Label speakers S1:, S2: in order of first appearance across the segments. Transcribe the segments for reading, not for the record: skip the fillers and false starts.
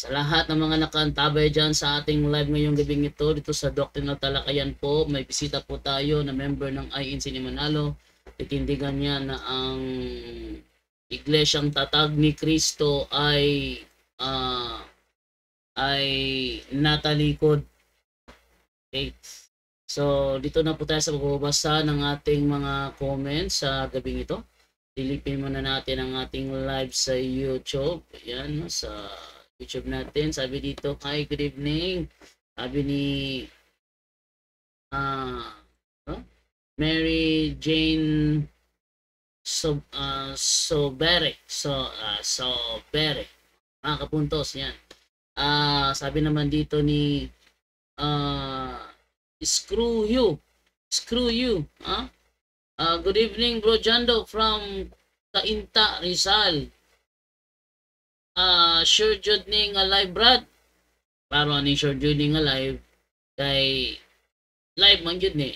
S1: Sa lahat ng mga nakaantabay dyan sa ating live ngayong gabing ito, dito sa Doctrinal Talakayan po, may bisita po tayo na member ng INC ni Manalo. Titindigan niya na ang Iglesyang Tatag ni Cristo ah, ay natalikod. Okay. So, dito na po tayo sa pagbabasa ng ating mga comments sa gabing ito. Silipin muna natin ang ating live sa YouTube. Ayan, sa YouTube natin. Sabi dito, hi, good evening. Sabi ni Mary Jane Sobere. Sobere. Mga kapuntos, yan. Sabi naman dito ni Screw you. Screw you. Good evening, Bro Jando from Cainta, Rizal. Sure jud ni nga live, Brad. Para ani sure jud ni nga live. Kay live man jud ni.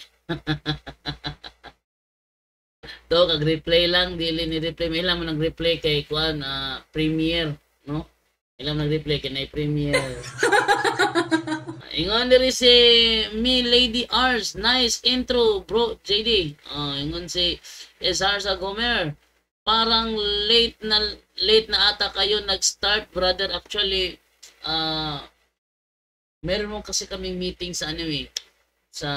S1: To kag-replay lang, dili ni replay. May ilang man nag-replay kay kuan premiere, no? Ilang nag-replay kay na premiere. Ingon diri si me Lady Ars, nice intro bro JD. Ingon si SR sa Gomer. Parang late na ata kayo nag-start brother. Actually meron mo kasi kaming meeting sa sa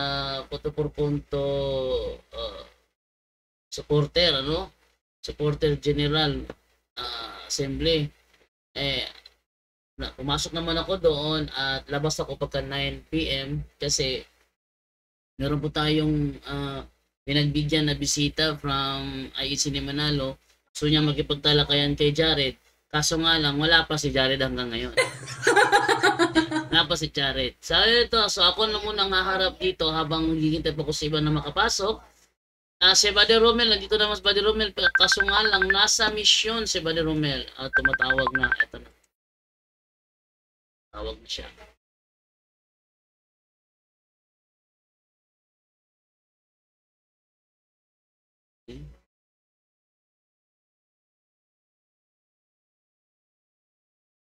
S1: Punto por Punto supporter supporter general assembly. Pumasok naman ako doon at labas ako pagka 9 PM kasi meron po tayong pinagbigyan na bisita from IEC ni Manalo. Gusto niya magkipagtalakayan kay Jared. Kaso nga lang, wala pa si Jared hanggang ngayon. Wala pa si Jared. So ako na munang haharap dito habang hihintay pa ko sa iba na makapasok. Si Buddy Romel, nandito naman si Buddy Romel. Kaso nga lang, nasa mission si Buddy Romel. Tumatawag na. Ito na. Tawag na siya.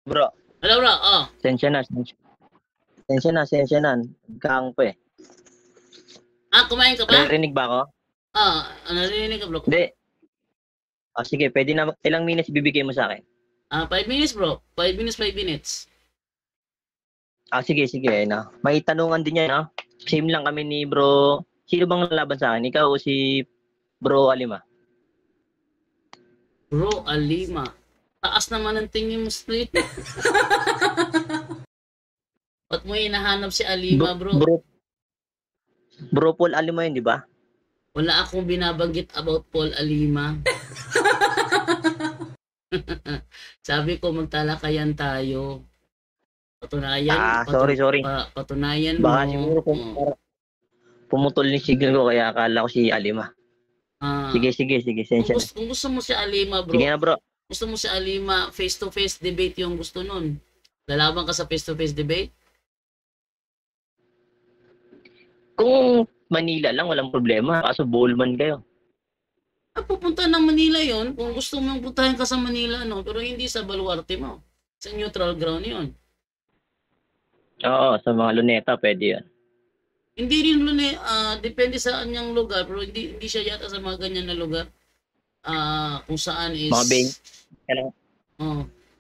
S2: Bro.
S1: Hello, bro.
S2: Sensya na. Kaang pa eh.
S1: Kumain ka ba?
S2: Narinig ba ako?
S1: Narinig ka, bro.
S2: Hindi. Sige, pwede na. Ilang minutes bibigay mo sa akin?
S1: 5 minutes, bro. 5 minutes.
S2: Sige. Na. May tanungan din yan, no? Same lang kami ni bro. Sino bang laban sa akin? Ikaw o si bro Alima?
S1: Bro Alima. Taas naman ang tingin mo straight. Ba't mo hinahanap si Alima, bro?
S2: Bro Paul Alima yun, di ba?
S1: Wala akong binabanggit about Paul Alima. Sabi ko magtalakayan tayo. Patunayan.
S2: Sorry.
S1: Patunayan mo.
S2: Baka siguro pumutol yung signal ko kaya akala ko si Alima. Sige. Sensya
S1: kung gusto mo si Alima, bro.
S2: Sige na, bro.
S1: Gusto mo si Alima, face-to-face debate yung gusto nun. Lalaban ka sa face-to-face debate?
S2: Kung Manila lang, walang problema. Kaso ballman kayo.
S1: Pupunta ng Manila yon kung gusto mong puntahin ka sa Manila, no? Pero hindi sa baluarte mo. Sa neutral ground yon.
S2: Oo, sa mga luneta, pwede yan.
S1: Hindi rin depende sa anyang lugar, pero hindi siya yata sa mga ganyan na lugar. Kung saan is...
S2: Mga bing.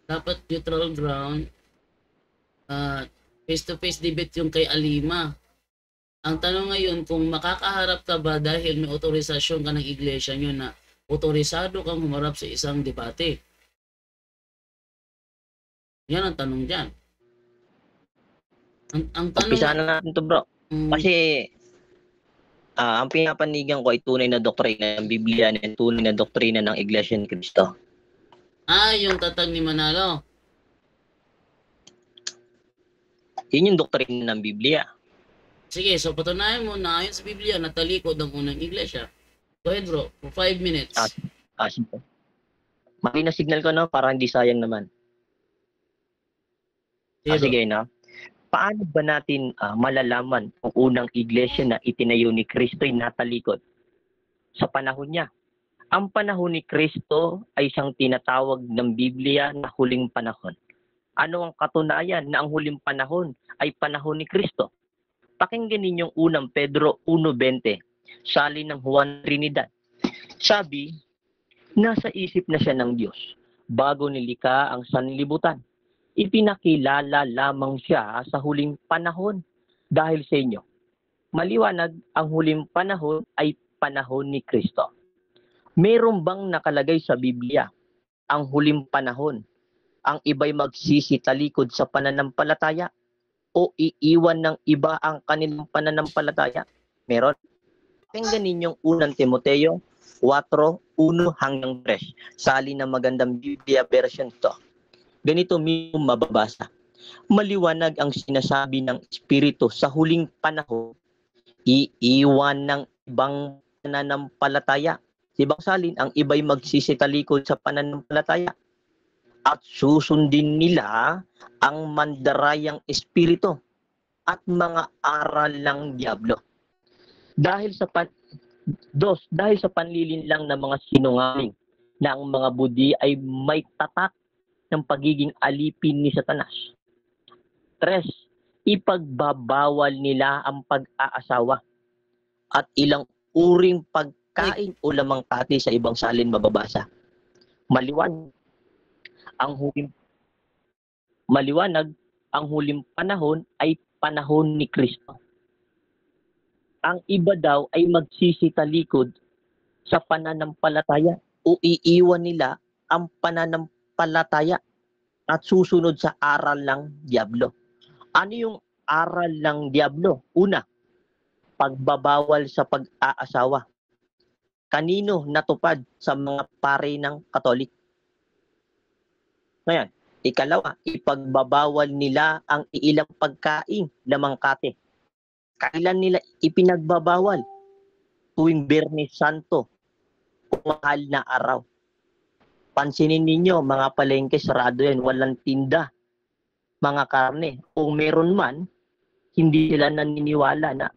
S1: Dapat neutral ground. Face-to-face debate yung kay Alima. Ang tanong ngayon, kung makakaharap ka ba dahil may otorisasyon ka ng iglesia nyo na otorisado kang humarap sa isang debate? Yan ang tanong dyan. Ang tanong...
S2: Umpisa na natin to, bro. Kasi ang pinapanigan ko ay tunay na doktrina ng Biblia at tunay na doktrina ng Iglesia ni Cristo.
S1: Yung tatag ni Manalo.
S2: Yun yung doktrina ng Biblia.
S1: Sige, so patunayan mo na ayon sa Biblia natalikod ang unang iglesia. Go ahead, bro. For 5 minutes.
S2: Sige. Mali na signal ko, no? Para hindi sayang naman. Sige, no? Paano ba natin malalaman ang unang iglesia na itinayo ni Cristo ay natalikod? Sa panahon niya. Ang panahon ni Cristo ay siyang tinatawag ng Biblia na huling panahon. Ano ang katunayan na ang huling panahon ay panahon ni Kristo? Pakinggan ninyong unang Pedro 1:20, salin ng Juan Trinidad. Sabi, nasa isip na siya ng Diyos bago nilikha ang sanlibutan. Ipinakilala lamang siya sa huling panahon dahil sa inyo. Maliwanag, ang huling panahon ay panahon ni Kristo. Meron bang nakalagay sa Biblia ang huling panahon? Ang iba'y magsisitalikod sa pananampalataya o iiwan ng iba ang kanilang pananampalataya? Meron. Pakinggan ninyong unang Timoteo 4:1-3. Sali ng magandang Biblia version to. Ganito mismo mababasa. Maliwanag ang sinasabi ng Espiritu sa huling panahon, iiwan ng ibang pananampalataya. Ibang salin, ang iba'y magsisitalikod sa pananampalataya at susundin nila ang mandarayang espiritu at mga aral ng diablo. Dahil sa panlilinlang ng mga sinungaling na ang mga budi ay may tatak ng pagiging alipin ni Satanas. 3. Ipagbabawal nila ang pag-aasawa at ilang uring pagkain o lamangkati sa ibang salin mababasa. Maliwanag ang huling panahon ay panahon ni Kristo. Ang iba daw ay magsisitalikod sa pananampalataya o iiwan nila ang pananampalataya at susunod sa aral ng diablo. Ano yung aral ng diablo? Una, pagbabawal sa pag-aasawa. Kanino natupad? Sa mga pari ng Katolik. Ngayon, ikalawa, ipagbabawal nila ang ilang pagkain na mangkate. Kailan nila ipinagbabawal? Tuwing Biyernes Santo o mahal na araw. Pansinin ninyo, mga palengke, sarado yan, walang tinda, mga karne. Kung meron man, hindi sila naniniwala na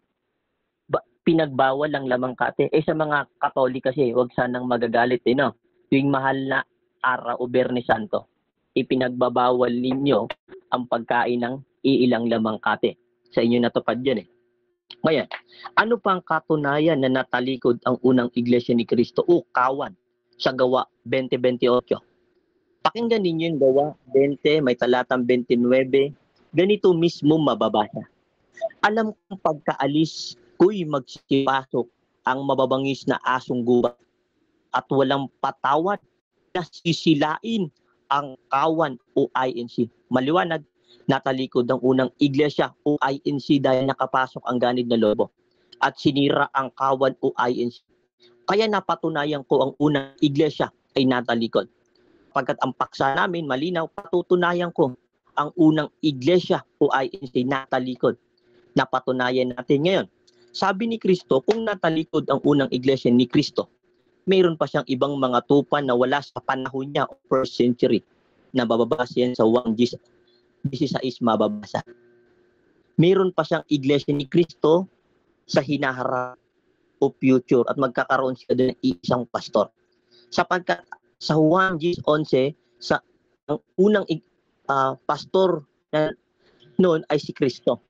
S2: pinagbawal ang lamangkate. Sa mga Katolik kasi, huwag sanang magagalit, no? Tuwing mahal na araw o Biyernes Santo, ipinagbabawal ninyo ang pagkain ng iilang lamangkate. Sa inyo natupad yun, Ngayon, ano pa ang katunayan na natalikod ang unang iglesia ni Kristo o kawan sa Gawa 20:28? Pakinggan ninyo yung Gawa 20, may talatang 29. Ganito mismo mababasa. Alam kong pagkaalis ko'y magsipasok ang mababangis na asong gubat at walang patawad na sisilain ang kawan o INC. Maliwanag, natalikod ang unang iglesia o INC dahil nakapasok ang ganid na lobo at sinira ang kawan o INC. Kaya napatunayan ko ang unang iglesia ay natalikod. Pagkat ang paksa namin malinaw, patutunayan ko ang unang iglesia o INC natalikod. Napatunayan natin ngayon. Sabi ni Kristo, kung natalikod ang unang iglesia ni Kristo, mayroon pa siyang ibang mga tupa na wala sa panahon niya o first century na bababasa yan sa 1 16 mababasa. Meron pa siyang iglesia ni Kristo sa hinaharap o future at magkakaroon siya doon ng isang pastor. Sapagkat sa 1:11, sa ang unang pastor na noon ay si Kristo.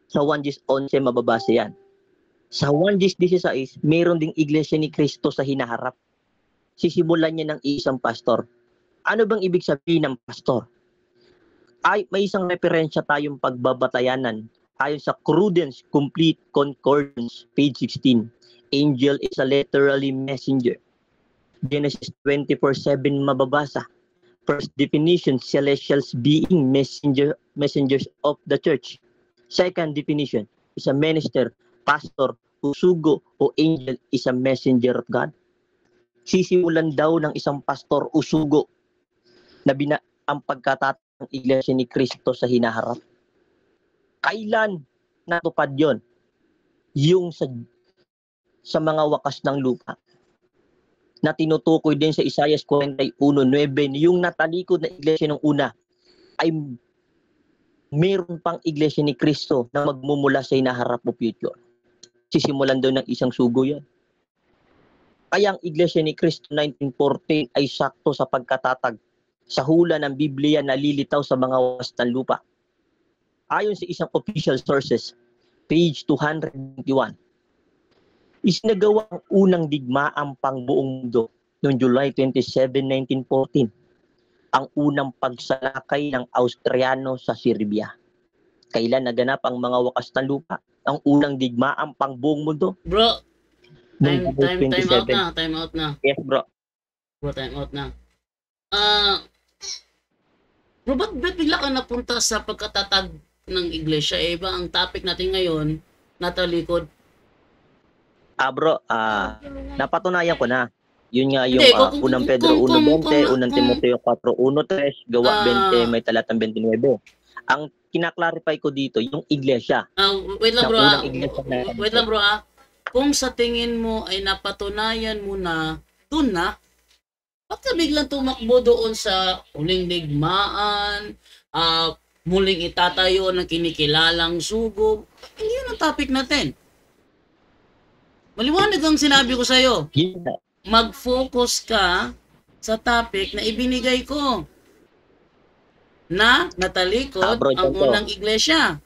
S2: Sa 1:11 mababasa yan. Sa 1:16, meron ding iglesia ni Kristo sa hinaharap. Sisimulan niya ng isang pastor. Ano bang ibig sabihin ng pastor? Ay, may isang referensya tayong pagbabatayanan. Ayon sa Cruden's Complete Concordance, page 16. Angel is a literally messenger. Genesis 24:7 mababasa. First definition, celestials being messengers of the church. Second definition is a minister, pastor, usugo o angel is a messenger of God. Sisimulan daw ng isang pastor, usugo, na ang pagkatatang iglesia ni Kristo sa hinaharap. Kailan natupad yon? Yung sa mga wakas ng lupa. Na tinutukoy din sa Isaiah 41:9, yung natalikod na iglesia ng una ay meron pang iglesia ni Kristo na magmumula sa hinaharap o future. Sisimulan daw ng isang sugo yan. Kaya ang iglesia ni Kristo 1914 ay sakto sa pagkatatag sa hula ng Biblia na lilitaw sa mga wakas ng lupa. Ayon sa isang official sources, page 221, isinagawa ang unang digmaang pangbuong mundo noong July 27, 1914, ang unang pagsalakay ng Austriano sa Serbia. Kailan naganap ang mga wakas ng lupa? Ang unang digmaang pangbuong mundo?
S1: Bro,
S2: Noong July
S1: time out na.
S2: Yes, bro.
S1: Bro, time out na. Bro, ba't bigla ka napunta sa pagkatatag ng iglesia? Eh, ba ang topic natin ngayon, natalikod?
S2: Bro, napatunayan ko na. Yun nga yung
S1: Hindi,
S2: unang Pedro 1.20, unang Timoteo 4.1.3, gawa 20, may talatang 29. Ang kinaklarify ko dito, yung iglesia.
S1: Wait lang bro,
S2: unang iglesia na-
S1: wait lang bro. Kung sa tingin mo ay napatunayan mo na, dun na, ba't ka biglang tumakbo doon sa huling digmaan, muling itatayo ng kinikilalang sugo? Hindi yun ang topic natin. Maliwanag ang sinabi ko sa'yo.
S2: Yun na.
S1: Mag-focus ka sa topic na ibinigay ko na natalikod
S2: Bro,
S1: ang
S2: ito.
S1: unang iglesia.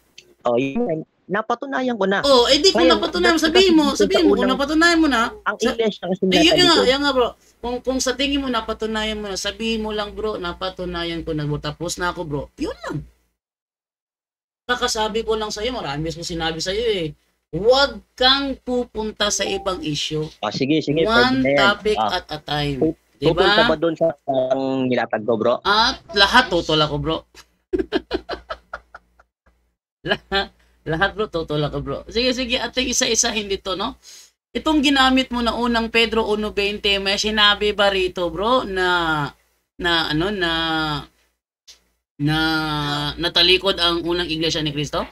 S2: Yun, napatunayan ko na.
S1: Di ko
S2: Ngayon,
S1: napatunayan. Sabihin mo kung napatunayan mo na.
S2: Ang iglesia kasi
S1: Yun nga bro. Kung sa tingin mo napatunayan mo na, sabihin mo lang bro, napatunayan ko na, tapos na ako bro. Yun lang. Kakasabi ko lang sa'yo, marami ko sinabi sa'yo eh. Huwag kang pupunta sa ibang issue.
S2: Sige.
S1: One
S2: pwede na yan.
S1: topic at a time.
S2: Tutol ka
S1: Diba?
S2: ba doon sa nilatag ko, bro?
S1: At lahat tutol ako bro. lahat bro, tutol ako bro. Sige, ating isa-isahin dito, no? Itong ginamit mo na unang Pedro 1.20, may sinabi ba rito bro na natalikod ang unang iglesia ni Kristo?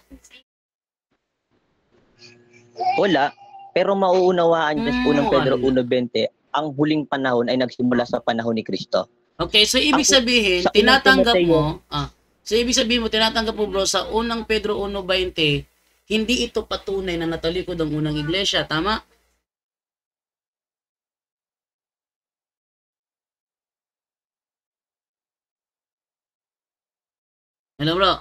S2: Wala. Pero mauunawaan dyan sa unang Pedro
S1: Ano?
S2: 1.20, ang huling panahon ay nagsimula sa panahon ni Kristo.
S1: Okay, so ibig sabihin,
S2: sa unang
S1: tinatanggap
S2: Timoteo-
S1: mo, tinatanggap mo bro, sa unang Pedro 1.20, hindi ito patunay na natalikod ang unang iglesia, tama? Hello bro?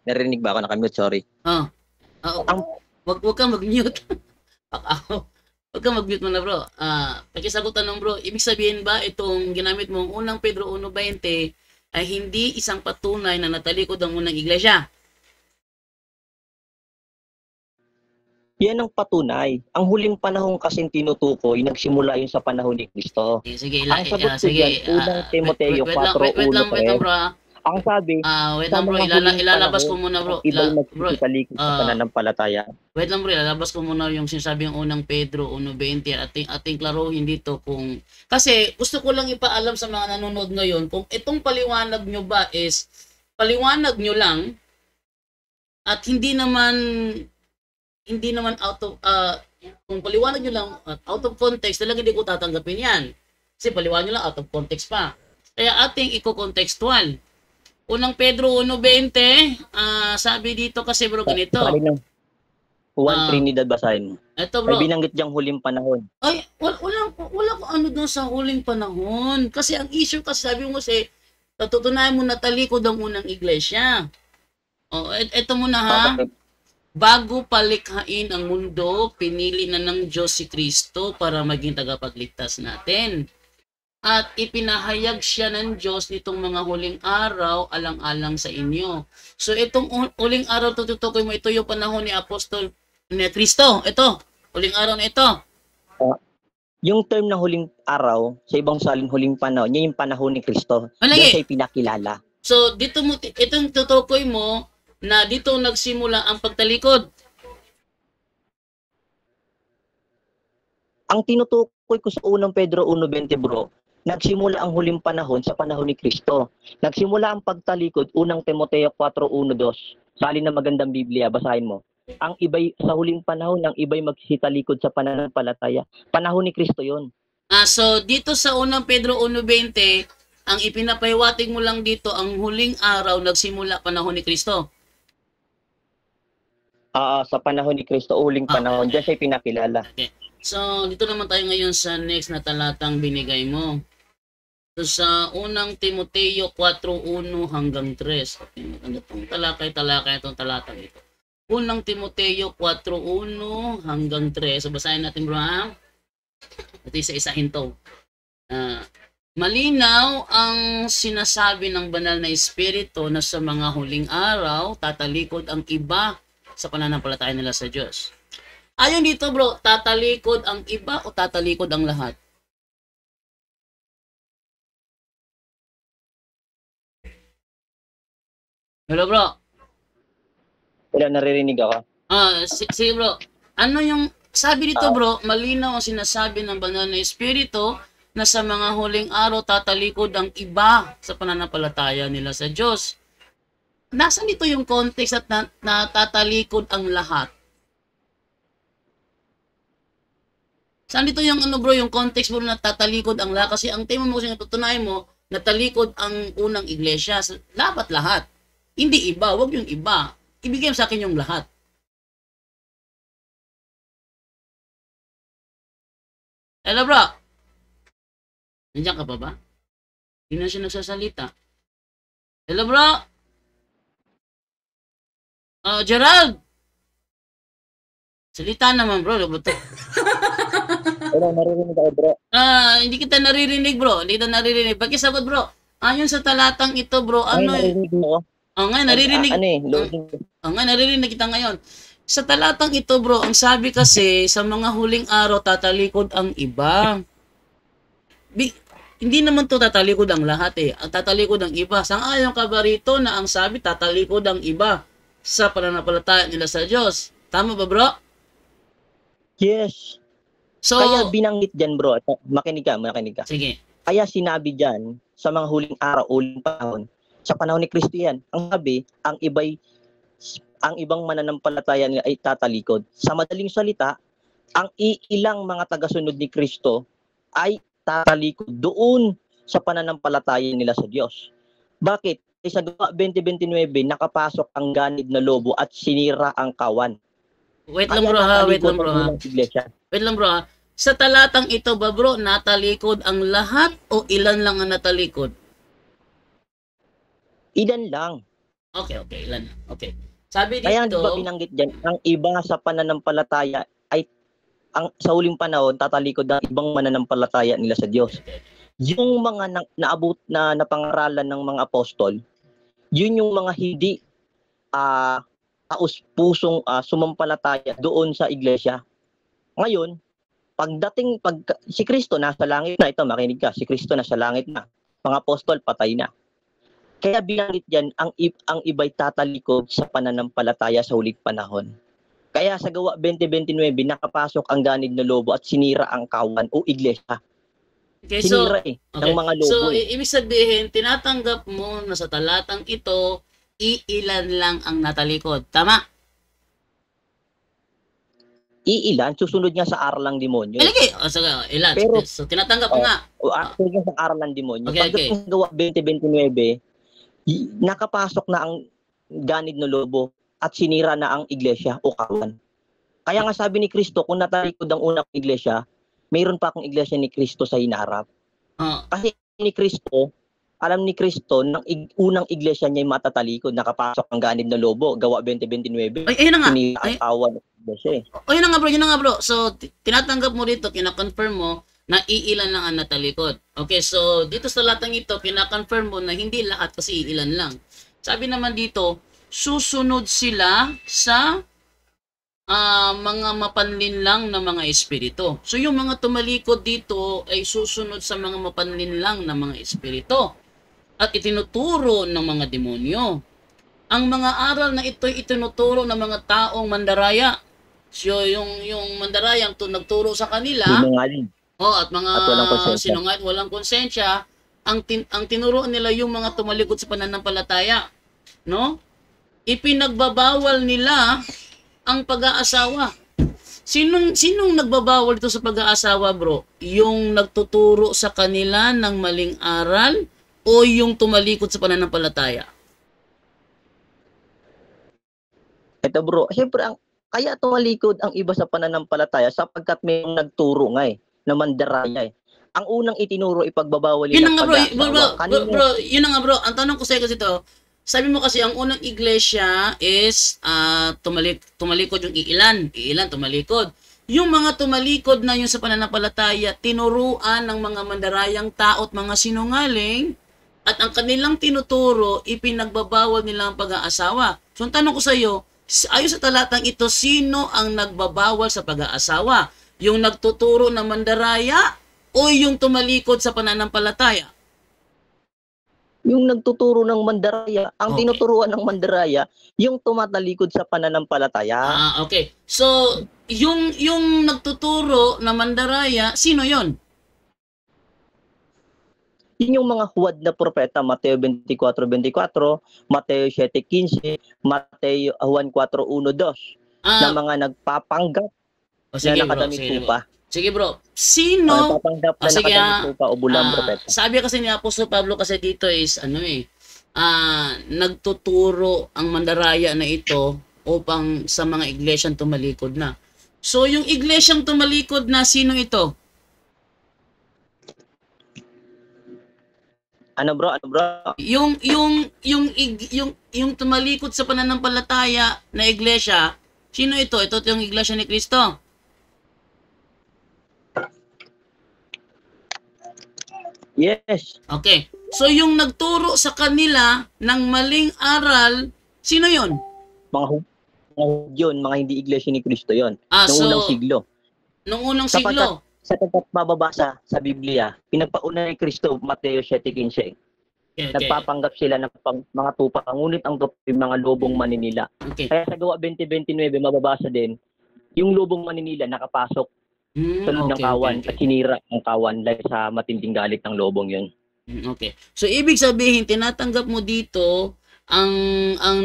S2: Narinig ba ako? Nakamute, sorry.
S1: Wag kang mag-mute. Wag kang mag-mute mo na bro. Pakisagot tanong bro, ibig sabihin ba itong ginamit mong unang Pedro 1.20 ay hindi isang patunay na natalikod ang unang iglesia?
S2: Yan ang patunay. Ang huling panahon kasing tinutukoy, nagsimula yun sa panahon ni Kristo.
S1: Sige,
S2: Ang sagot ko dyan, unang Timoteo 4.1.3.
S1: wait lang bro.
S2: Ang sabi,
S1: Wait lang bro, ilalabas ko muna bro.
S2: iba'y
S1: Bro,
S2: nagsisalikod sa pananampalataya.
S1: wait lang bro, ilalabas ko muna yung sinasabi ng unang Pedro 1.20 at ating klaruhin dito kung kasi gusto ko lang ipaalam sa mga nanonood ngayon kung itong paliwanag nyo ba is paliwanag nyo lang at hindi naman out of kung paliwanag nyo lang out of context, talaga hindi ko tatanggapin yan. Kasi paliwanag nyo lang out of context pa. Kaya ating iko-contextual. Unang Pedro 1.20, sabi dito kasi bro ganito.
S2: 1 Trinidad basahin mo.
S1: Ito bro.
S2: Ay binanggit diyang huling panahon.
S1: Ay, wala ko ano doon sa huling panahon. Kasi ang issue kasi sabi mo kasi, natutunayan mo na talikod ang unang iglesia. Ito muna ha. Bago palikhain ang mundo, pinili na ng Diyos si Kristo para maging tagapagligtas natin. At ipinahayag siya ng Diyos nitong mga huling araw alang-alang sa inyo. So itong huling araw tututukoy mo, ito yung panahon ni Apostol ni Kristo. Ito, huling araw na ito.
S2: Yung term na huling araw, sa ibang salin huling panahon, yan yung panahon ni Kristo.
S1: Malagi.
S2: Diyan siya pinakilala.
S1: So dito mo, itong tutukoy mo na dito nagsimula ang pagtalikod.
S2: Ang tinutukoy ko sa unang Pedro 1.20 bro, nagsimula ang huling panahon sa panahon ni Kristo. Nagsimula ang pagtalikod, unang Timoteo 4.1.2. Salin na magandang Biblia, basahin mo. Ang iba'y sa huling panahon, ang iba'y magsitalikod sa pananampalataya. Panahon ni Kristo yon.
S1: So dito sa unang Pedro 1.20, ang ipinapahiwatig mo lang dito, ang huling araw nagsimula panahon ni Kristo.
S2: Sa panahon ni Kristo, huling panahon, diyan siya pinakilala.
S1: Okay. So dito naman tayo ngayon sa next na talatang binigay mo. sa unang Timoteo 4:1 hanggang 3. Okay, maganda itong talakay itong talatang ito. Unang Timoteo 4:1 hanggang 3. So basahin natin bro ha. At isa-isahin to. Malinaw ang sinasabi ng banal na espiritu na sa mga huling araw, tatalikod ang iba sa pananampalataya nila sa Diyos. Ayon dito bro, tatalikod ang iba o tatalikod ang lahat? Hello bro.
S2: Wala, naririnig ako.
S1: Sige bro. Ano yung sabi dito bro, malinaw ang sinasabi ng banal na espiritu na sa mga huling araw tatalikod ang iba sa pananampalataya nila sa Diyos. Nasaan dito yung context at natatalikod ang lahat? Saan dito yung ano bro, yung context mo na tatalikod ang lahat? Kasi ang tema mo kasi natutunayan mo, natalikod ang unang iglesia. Dapat lahat. Hindi iba, wag yung iba. Ibigay mo sa akin yung lahat. Hello bro. Nandiyan ka pa ba? Hindi na siya nagsasalita. Hello bro. Gerald. Salita naman bro.
S2: Wala, naririnig ako bro.
S1: Hindi kita naririnig bro. Hindi kita naririnig. Pakisagot bro. Ayon sa talatang ito bro, ano
S2: naririnig mo?
S1: Nga, naririnig. Nga, naririnig kita ngayon. Sa talatang ito bro, ang sabi kasi sa mga huling araw tatalikod ang iba. Hindi naman to tatalikod ang lahat eh. Ang tatalikod ang iba. Sang-ayon ka ba rito na ang sabi tatalikod ang iba sa pananampalataya nila sa Diyos? Tama ba bro?
S2: Yes.
S1: So,
S2: kaya binanggit dyan bro, makinig ka.
S1: Sige.
S2: Kaya sinabi dyan sa mga huling araw, huling panahon, sa panahon ni Kristo yan, ang sabi, ang ibang mananampalataya nila ay tatalikod. Sa madaling salita, ang ilang mga tagasunod ni Kristo ay tatalikod doon sa pananampalataya nila sa Diyos. Bakit? Sa Gawa 20:29, nakapasok ang ganid na lobo at sinira ang kawan.
S1: Wait lang bro ha. Wait lang bro ha. Sa talatang ito ba bro, natalikod ang lahat o ilan lang ang natalikod?
S2: Ilan lang.
S1: Okay, ilan. Okay. Sabi dito,
S2: kaya diba binanggit dyan, ang iba sa pananampalataya ay sa huling panahon tatalikod ang ibang mananampalataya nila sa Diyos. Yung mga naabot na napangaralan ng mga apostol, yun yung mga hindi taos-pusong sumampalataya doon sa iglesia. Ngayon, si Kristo nasa langit na, ito makinig ka, si Kristo nasa langit na, mga apostol patay na. Kaya binanggit diyan ang iba'y tatalikod sa pananampalataya sa huling panahon. Kaya sa Gawa 20:29, nakapasok ang ganid na lobo at sinira ang kawan o iglesia.
S1: Okay,
S2: sinira ng mga lobo.
S1: So, ibig sabihin, tinatanggap mo na sa talatang ito, iilan lang ang natalikod. Tama?
S2: Iilan, susunod nga sa aralang demonyo.
S1: Ilan.
S2: Pero,
S1: so, tinatanggap mo nga.
S2: Susunod nga sa aralang demonyo.
S1: Okay.
S2: Pagdating Gawa 20:29, nakapasok na ang ganid na lobo at sinira na ang iglesia o kawan. Kaya nga sabi ni Kristo, kung natalikod ang unang iglesia, mayroon pa akong iglesia ni Kristo sa hinaharap. Kasi alam ni Kristo, ng unang iglesia niya ay matatalikod, nakapasok ang ganid na lobo, Gawa 20:29.
S1: Ayun na nga.
S2: Sinira ang kawan ng iglesia.
S1: Ayun na nga bro. So, tinatanggap mo dito, kina-confirm mo na iilan lang ang natalikod. Okay, so dito sa latang ito, kina-confirm mo na hindi lahat kasi iilan lang. Sabi naman dito, susunod sila sa mga mapanlinlang na mga espiritu. So yung mga tumalikod dito ay susunod sa mga mapanlinlang na mga espiritu at itinuturo ng mga demonyo. Ang mga aral na ito ay itinuturo ng mga taong mandaraya. So yung mandaraya ang nagturo sa kanila, at mga sinungaling, walang konsensya, ang tinuro nila yung mga tumalikod sa pananampalataya, no? Ipinagbabawal nila ang pag-aasawa. Sinong nagbabawal ito sa pag-aasawa, bro? Yung nagtuturo sa kanila ng maling aral o yung tumalikod sa pananampalataya?
S2: Ito bro, siyempre kaya tumalikod ang iba sa pananampalataya sapagkat may nagturo nga na mandaraya ang unang itinuro ipagbabawal
S1: Yun na
S2: nilang
S1: nga bro,
S2: pag-aasawa.
S1: bro, yun na nga bro. Ang tanong ko sa'yo kasi to, sabi mo kasi ang unang iglesia is tumalikod yung iilan tumalikod. Yung mga tumalikod na yun sa pananampalataya, tinuruan ng mga mandarayang tao at mga sinungaling, at ang kanilang tinuturo, ipinagbabawal nila ang pag-aasawa. So ang tanong ko sa iyo, ayon sa talatang ito, sino ang nagbabawal sa pag-aasawa? Yung nagtuturo na mandaraya o yung tumalikod sa pananampalataya?
S2: Yung nagtuturo ng mandaraya, ang
S1: Okay.
S2: tinuturuan ng mandaraya, yung tumatalikod sa pananampalataya.
S1: Okay. So, yung nagtuturo na mandaraya, sino yon?
S2: Yun yung mga huwad na propeta, Mateo 24:24, Mateo 7:15, Mateo Juan 4:1-2, na mga nagpapanggap
S1: O sige
S2: na
S1: bro,
S2: nakadamit
S1: sige bro.
S2: tupa.
S1: Sige bro, sino?
S2: Nagpapanggap na
S1: sige,
S2: nakadamit tupa o bulang propeta.
S1: sabi kasi ni Apostol Pablo kasi dito is nagtuturo ang mandaraya na ito upang sa mga iglesyang tumalikod na. So yung iglesyang tumalikod na, sino ito?
S2: Ano bro?
S1: Yung tumalikod sa pananampalataya na iglesia, sino ito? Ito yung iglesia ni Kristo.
S2: Yes.
S1: Okay. So yung nagturo sa kanila ng maling aral, sino yon?
S2: Mga yun, mga hindi iglesia ni Kristo yon. Noong unang siglo.
S1: Nung unang siglo.
S2: Sapagkat mababasa sa Biblia, pinagpauna ni Kristo, Mateo 7:15.
S1: Okay.
S2: Nagpapanggap sila ng mga tupa, ngunit ang tupa ay mga lobong maninila.
S1: Okay.
S2: Kaya sa Gawa 20:29, mababasa din, yung lobong maninila nakapasok sa loob ng kawan at sinira ang kawan dahil sa matinding galit ng lobong yun.
S1: Okay. So ibig sabihin, tinatanggap mo dito ang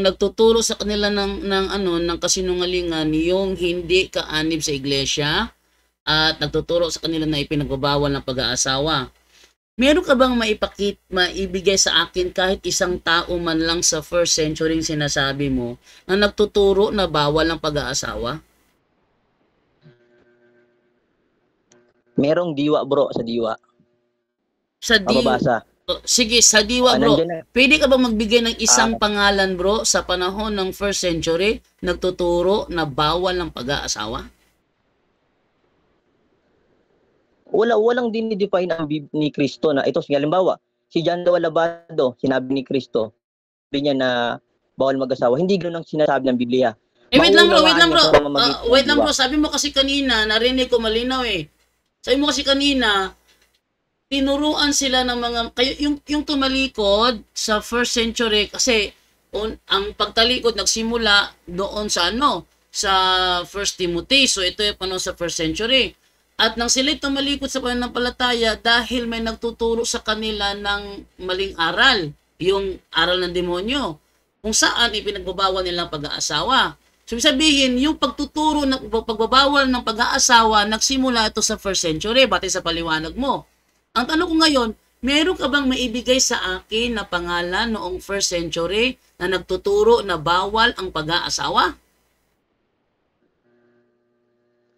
S1: nagtuturo sa kanila ng kasinungalingan, yung hindi kaanib sa iglesia at nagtuturo sa kanila na ipinagbabawal ng pag-aasawa. Meron ka bang maibigay sa akin kahit isang tao man lang sa first century sinasabi mo na nagtuturo na bawal ang pag-aasawa?
S2: Merong diwa bro, sa diwa.
S1: Sa diwa. Sige, sa diwa bro. Pwede ka bang magbigay ng isang pangalan bro sa panahon ng first century nagtuturo na bawal ang pag-aasawa?
S2: Walang dinidefine ang ni Kristo na ito. Halimbawa, si John de Alabado, sinabi ni Kristo, sabi niya na bawal mag-asawa. Hindi ganoon ang sinasabi ng Biblia.
S1: Wait lang bro. Sabi mo kasi kanina, narinig ko malinaw eh. Sabi mo kasi kanina, tinuruan sila ng mga, yung tumalikod sa first century, kasi ang pagtalikod nagsimula doon sa sa First Timothy. So ito yung panahon sa first century. At nang sila tumalikod sa pananampalataya dahil may nagtuturo sa kanila ng maling aral, yung aral ng demonyo, kung saan ipinagbabawal nilang pag-aasawa. So sabihin, yung pagbabawal ng pag-aasawa, nagsimula ito sa first century, batay sa paliwanag mo. Ang tanong ko ngayon, meron ka bang maibigay sa akin na pangalan noong first century na nagtuturo na bawal ang pag-aasawa?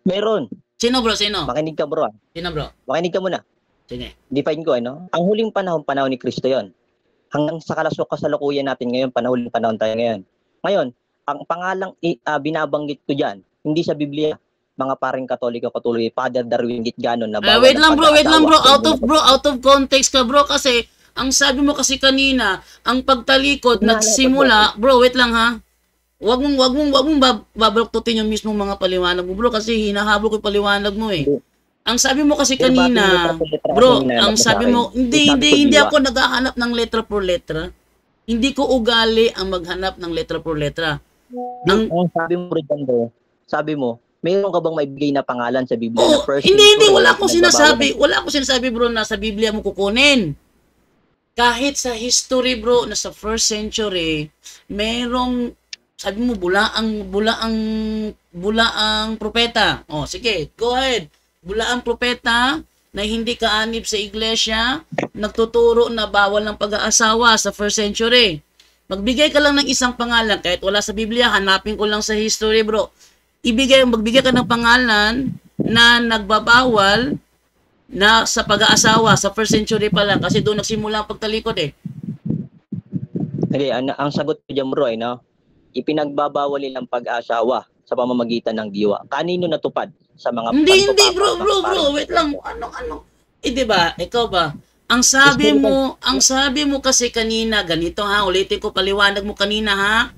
S2: Meron.
S1: Sino bro? Sino?
S2: Makinig ka bro.
S1: Sino bro?
S2: Makinig ka muna.
S1: Sige.
S2: Define ko Ang huling panahon ni Kristo yon. Hanggang sa kasalukuyan natin ngayon, panahon tayo ngayon. Ngayon, ang pangalang binabanggit ko diyan, hindi sa Biblia, mga paring Katoliko katuloy, Father Darwin Gitganon na bawal.
S1: Wait lang bro, out of context ka bro, kasi ang sabi mo kasi kanina, ang pagtalikod nagsimula, bro, wait lang ha. Wag mong babaluktutin yung mismong mga paliwanag mo bro, kasi hinahabol ko yung paliwanag mo eh. Ang sabi mo kasi kanina, bro, ang sabi mo, hindi ako naghahanap ng letra por letra. Hindi ko ugali ang maghanap ng letra por letra.
S2: Ang sabi mo rin bro, sabi mo, mayroon ka bang maibigay na pangalan sa Biblia na first?
S1: Hindi, wala akong sinasabi. Wala akong sinasabi bro na sa Biblia mo kukunin. Kahit sa history bro, na sa first century, merong, sabi mo, bulaang propeta. Oh, sige, go ahead. Bulaang propeta na hindi kaanib sa iglesia, nagtuturo na bawal ng pag-aasawa sa first century. Magbigay ka lang ng isang pangalan, kahit wala sa Biblia, hanapin ko lang sa history bro. Magbigay ka ng pangalan na nagbabawal na sa pag-aasawa sa first century pa lang kasi doon nagsimula ang pagtalikod eh.
S2: Hindi, ang sagot ko dyan bro ay no, ipinagbabawal nilang pag-asawa sa pamamagitan ng diwa. Kanino natupad? Sa mga
S1: Hindi,
S2: santo papa,
S1: bro, bro, bro, wait lang. Ano? Di ba? Ikaw ba? Ang sabi mo kasi kanina, ganito ha, ulitin ko, paliwanag mo kanina ha.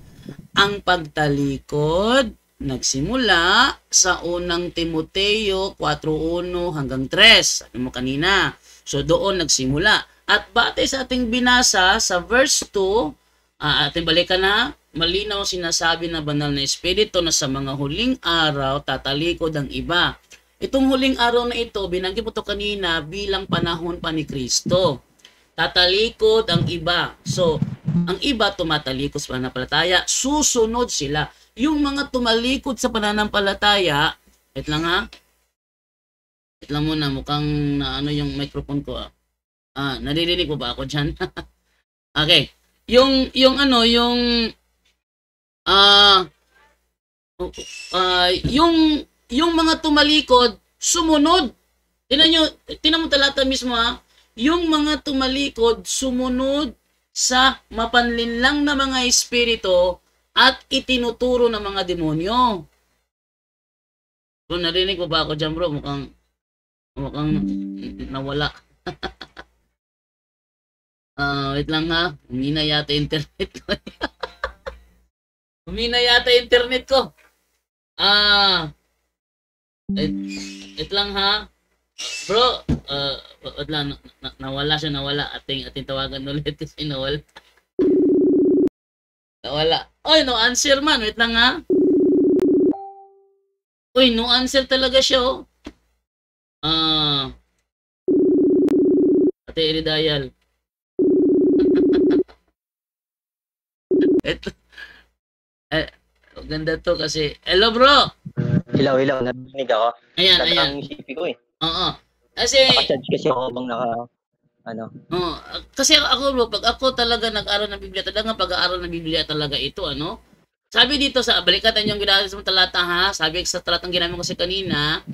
S1: Ang pagtalikod nagsimula sa unang Timoteo 4:1 hanggang 3. Sabi mo kanina. So doon nagsimula. At batay sa ating binasa sa verse 2, ating balikan na, malinaw sinasabi ng banal na espiritu na sa mga huling araw tatalikod ang iba. Itong huling araw na ito, binanggit mo to kanina bilang panahon pa ni Kristo. Tatalikod ang iba. So, ang iba tumatalikod sa pananampalataya, susunod sila. Yung mga tumalikod sa pananampalataya, wait lang ha. Wait lang muna, mukhang na ano yung microphone ko naririnig mo ba ako dyan? Okay. Yung mga tumalikod, sumunod. Tinan mo talata mismo ha. Yung mga tumalikod, sumunod sa mapanlinlang na mga espiritu at itinuturo ng mga demonyo. So, narinig mo ba ako dyan bro? Mukhang nawala. Wait lang ha. Humina yata internet ko. Humina yata internet ko. Wait lang ha. Bro, wait lang. Nawala siya, nawala. Ating tawagan ulit kasi nawala. Nawala. Oy, no answer man. Wait lang ha. Uy, no answer talaga siya oh. Ate i-dial. Ito. Ganda to kasi. Hello bro.
S2: Hello, narinig ako.
S1: Ayan.
S2: Ang isipin ko eh.
S1: Oo. Kasi
S2: naka-charge kasi ako bang
S1: kasi ako bro, pag ako talaga nag-aral ng Biblia, talaga pag-aaral ng Biblia talaga ito, ano? Sabi dito sa balikatan yung ginagawa sa talata ha, sabi sa talatang ginamit ko kasi kanina,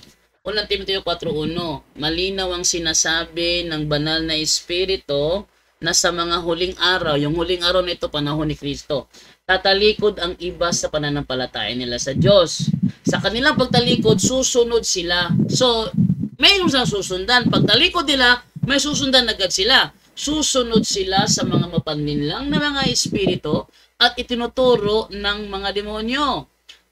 S1: unang Timoteo 4:1, malinaw ang sinasabi ng banal na espiritu na sa mga huling araw, yung huling araw na ito panahon ni Kristo, tatalikod ang iba sa pananampalataya nila sa Diyos. Sa kanilang pagtalikod, susunod sila. So, mayroon sa susundan. Pagtalikod nila, may susundan agad sila. Susunod sila sa mga mapanlinlang na mga espiritu at itinuturo ng mga demonyo.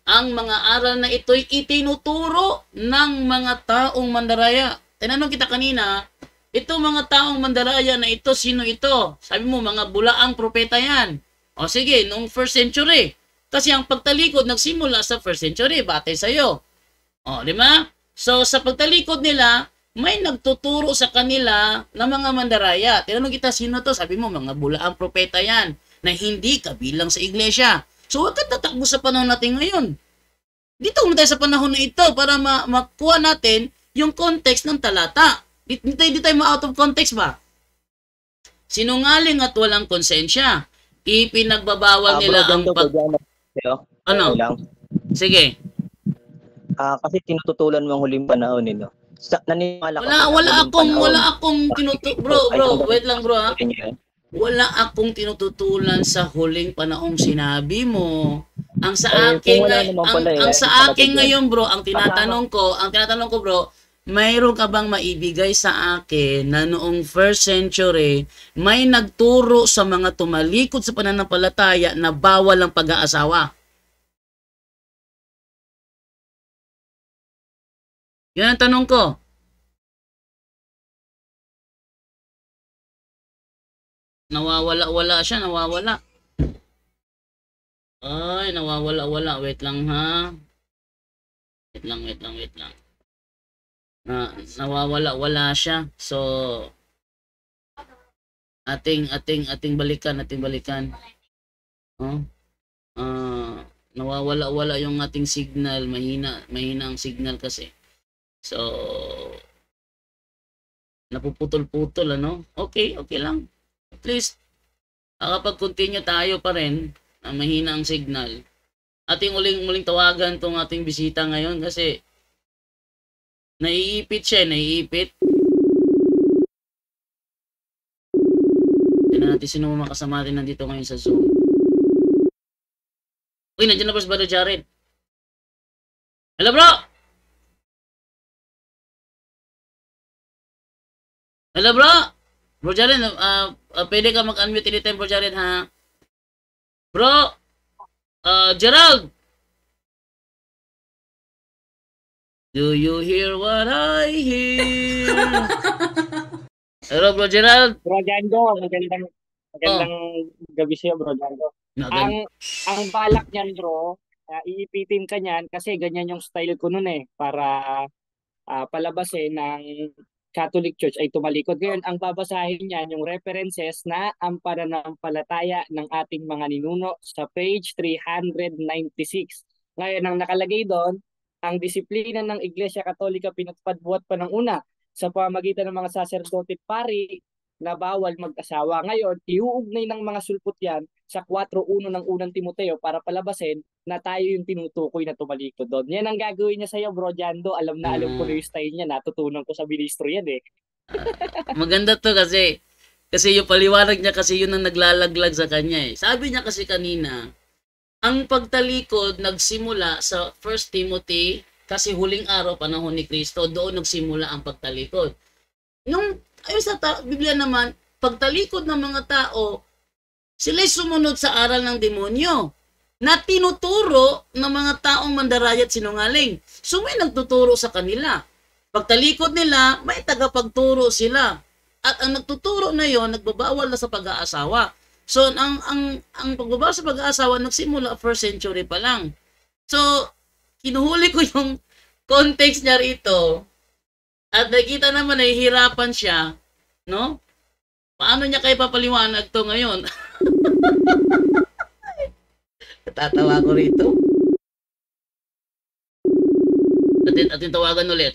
S1: Ang mga aral na ito'y itinuturo ng mga taong mandaraya. Tinanong kita kanina, ito mga taong mandaraya na ito, sino ito? Sabi mo, mga bulaang propeta yan. O sige, noong first century. Kasi ang pagtalikod nagsimula sa first century, batay sa'yo. O, di ba? So, sa pagtalikod nila, may nagtuturo sa kanila ng mga mandaraya. Tinanong kita, sino to? Sabi mo, mga bulaang propeta yan na hindi kabilang sa iglesia. So, huwag ka tatakbo sa panahon natin ngayon. Dito muna tayo sa panahon na ito para makuha natin yung context ng talata. Di tayo ma-out of context ba? Sinungaling at walang konsensya. Ipinagbabawal nila ang Ano? Sige.
S2: Kasi tinututulan mo ang huling panahon nino. Naniniwala
S1: Wala akong bro, wait lang bro ha. Wala akong tinututulan sa huling panahong sinabi mo. Ang sa akin ngayon bro, ang tinatanong ko bro, mayroon ka bang maibigay sa akin na noong first century may nagturo sa mga tumalikod sa pananampalataya na bawal ang pag-aasawa? Yan ang tanong ko. Nawawala siya. Ay, nawawala. Wait lang ha. Wait lang. Nawawala siya. So, ating balikan. Nawawala yung ating signal. Mahina ang signal kasi. So, napuputol-putol, ano? Okay lang. At least, nakapag-continue tayo pa rin na mahina ang signal. Ating muling tawagan tong ating bisita ngayon kasi naiipit siya, Tignan natin sino mga kasama natin nandito ngayon sa Zoom. Uy, nandiyan na ba si Brother Jared? Hello, bro! Hello, bro! Bro Jared, pwede ka mag-unmute anytime, Bro Jared, ha? Bro! Gerald! Do you hear what I hear? Hello, Bro Gerald.
S3: Bro Jando, magandang gabi sa'yo, Bro Jando. Ang balak niyan, bro, iipitin ka niyan kasi ganyan yung style ko nun para palabasin ng Catholic Church ay tumalikod. Ngayon, ang babasahin niyan yung references na ang pananampalataya ng ating mga ninuno sa page 396. Ngayon, ang nakalagay doon, ang disiplina ng Iglesia Katolika pinatupad buhat pa ng una sa pamamagitan ng mga saserdote at pari na bawal mag-asawa. Ngayon, iuugnay ng mga sulpot yan sa 4.1 ng unang Timoteo para palabasin na tayo yung tinutukoy na tumalikod doon. Yan ang gagawin niya sa'yo, Bro Jando. Alam na alam ko na yung style niya. Natutunan ko sa ministro yan
S1: Maganda to kasi yung paliwanag niya kasi yun ang naglalaglag sa kanya Sabi niya kasi kanina, ang pagtalikod nagsimula sa 1 Timothy kasi huling araw panahon ni Kristo, doon nagsimula ang pagtalikod. Ayun sa Biblia naman, pagtalikod ng mga tao, sila'y sumunod sa aral ng demonyo na tinuturo ng mga taong mandaraya at sinungaling. So may nagtuturo sa kanila. Pagtalikod nila, may tagapagturo sila. At ang nagtuturo na yon, nagbabawal na sa pag-aasawa. So ang pagbabawal sa pag-aasawa nagsimula 1st century pa lang. So kinuhuli ko yung context niya rito. At nakita naman nahihirapan siya, no? Paano niya kayo papaliwanag to ngayon? Tatawa ko rito. Atin tawagan ulit.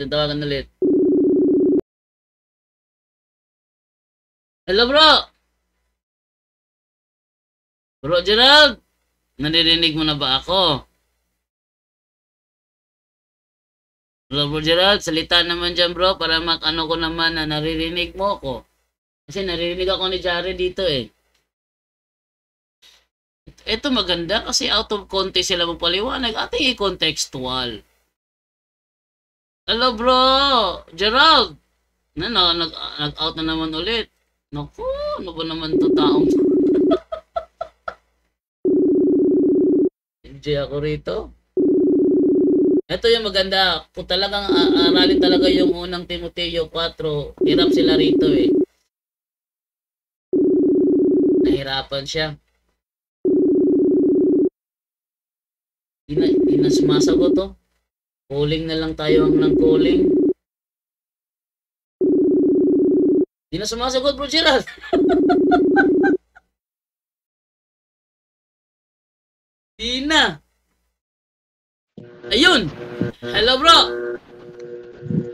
S1: Hello, bro! Bro Gerald! Naririnig mo na ba ako? Bro Gerald, salita naman dyan, bro, para ano ko naman na naririnig mo ko. Kasi naririnig ako ni Jared dito Ito maganda kasi out of context sila magpaliwanag. Ating i-contextual. Hello, bro! Gerald! Nag-out na naman ulit. Naku, ano ba naman to taong enjoy ako rito. Ito yung maganda. Kung talagang aralin talaga yung unang Timoteo 4, hirap sila rito Nahirapan siya. Di na sumasagot Calling na lang tayo ng calling. Di na sumasagot, Bro Gerald. Di na. Ayun. Hello, bro.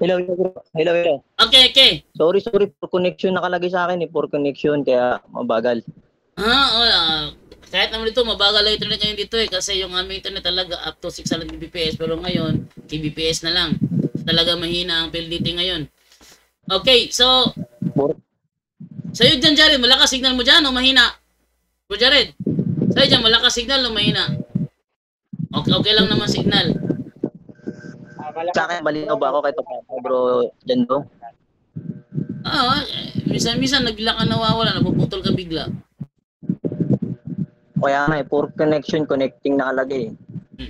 S2: Hello.
S1: Okay.
S2: Sorry, for connection nakalagay sa akin for connection kaya mabagal.
S1: Kahit naman dito, mabagal ang internet ngayon dito kasi yung aming internet talaga up to 600 Mbps pero ngayon, kbps na lang. Talaga mahina ang PLDT ngayon. Okay, so sa'yo dyan, Jared, malakas signal mo dyan o mahina? Bro Jared, sa'yo dyan, malakas signal o mahina? Okay lang naman signal.
S2: Sa akin, malinaw ba ako kay Bro Jando?
S1: Minsan nagla ka nawawala, napuputol ka bigla.
S2: Kaya nga for connection, connecting nakalagay.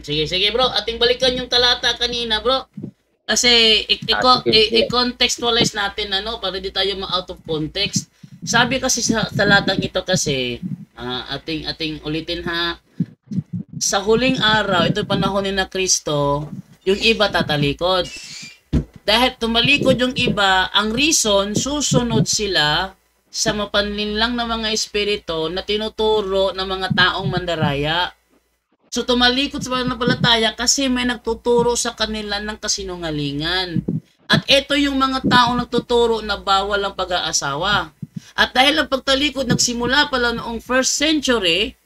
S1: Sige bro, ating balikan yung talata kanina bro. Kasi i-contextualize natin para di tayo ma-out of context. Sabi kasi sa talatang ito kasi, ating ulitin sa huling araw, ito panahon ni na Kristo, yung iba tatalikod. Dahil tumalikod yung iba, ang reason, susunod sila sa mapanlinlang na mga espiritu na tinuturo ng mga taong mandaraya. So tumalikod sa pananampalataya kasi may nagtuturo sa kanila ng kasinungalingan. At ito yung mga taong nagtuturo na bawal ang pag-aasawa. At dahil ang pagtalikod nagsimula pala noong 1st century,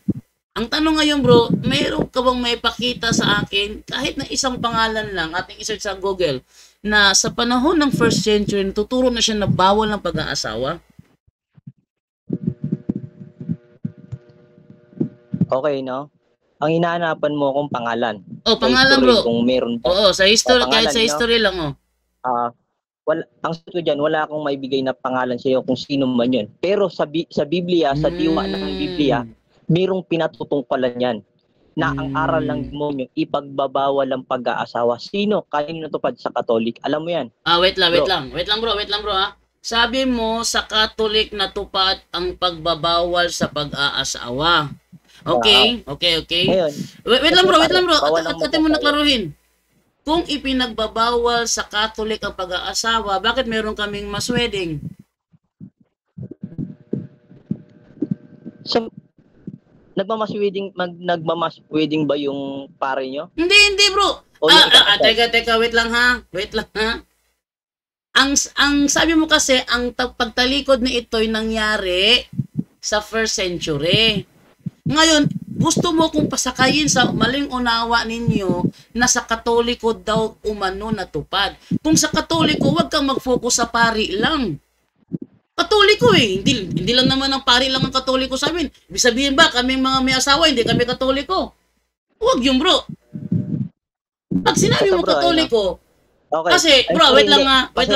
S1: ang tanong ngayon bro, mayroon ka bang maipakita sa akin kahit na isang pangalan lang, ating isearch sa Google, na sa panahon ng 1st century, natuturo na siya na bawal ang pag-aasawa?
S2: Okay, no? Ang hinahanapan mo kung pangalan.
S1: Oh,
S2: Sa
S1: pangalan
S2: history,
S1: bro.
S2: kung meron pa.
S1: Oo, sa history,
S2: Pangalan,
S1: kahit sa
S2: no?
S1: history lang, oh.
S2: Ang sagot ko dyan, wala akong maibigay na pangalan sa iyo kung sino man yun. Pero sa Biblia, sa diwa ng Biblia, mayroong pinatutungkalan yan na ang aral ng demonyo, ipagbabawal ang pag-aasawa. Sino? Kanino natupad sa Katolik? Alam mo yan.
S1: Wait lang
S2: Bro.
S1: bro ha. Sabi mo sa Catholic natupad ang pagbabawal sa pag-aasawa. Okay.
S2: Ngayon,
S1: Wait lang bro.
S2: bawal ang
S1: At mo
S2: mag-aasawa.
S1: naklaruhin. Kung ipinagbabawal sa Catholic ang pag-aasawa, bakit meron kaming mass wedding?
S2: So, nagmamass wedding ba yung pare nyo?
S1: Hindi bro.
S2: O yung ikakasal?
S1: Teka, wait lang ha. Ang sabi mo kasi, ang pagtalikod na ito'y nangyari sa 1st century. Ngayon, gusto mo kung pasakayin sa maling unawa ninyo na sa Katoliko daw umano natupad. Kung sa Katoliko, wag kang mag-focus sa pari lang. Katoliko eh. Hindi lang naman ang pari lang ang Katoliko sa amin. Ibig sabihin ba, kaming mga may asawa, hindi kami Katoliko? Huwag yun bro. Pag sinabi mo
S2: Bro,
S1: Katoliko,
S2: Okay.
S1: kasi bro, wait lang bro. Wait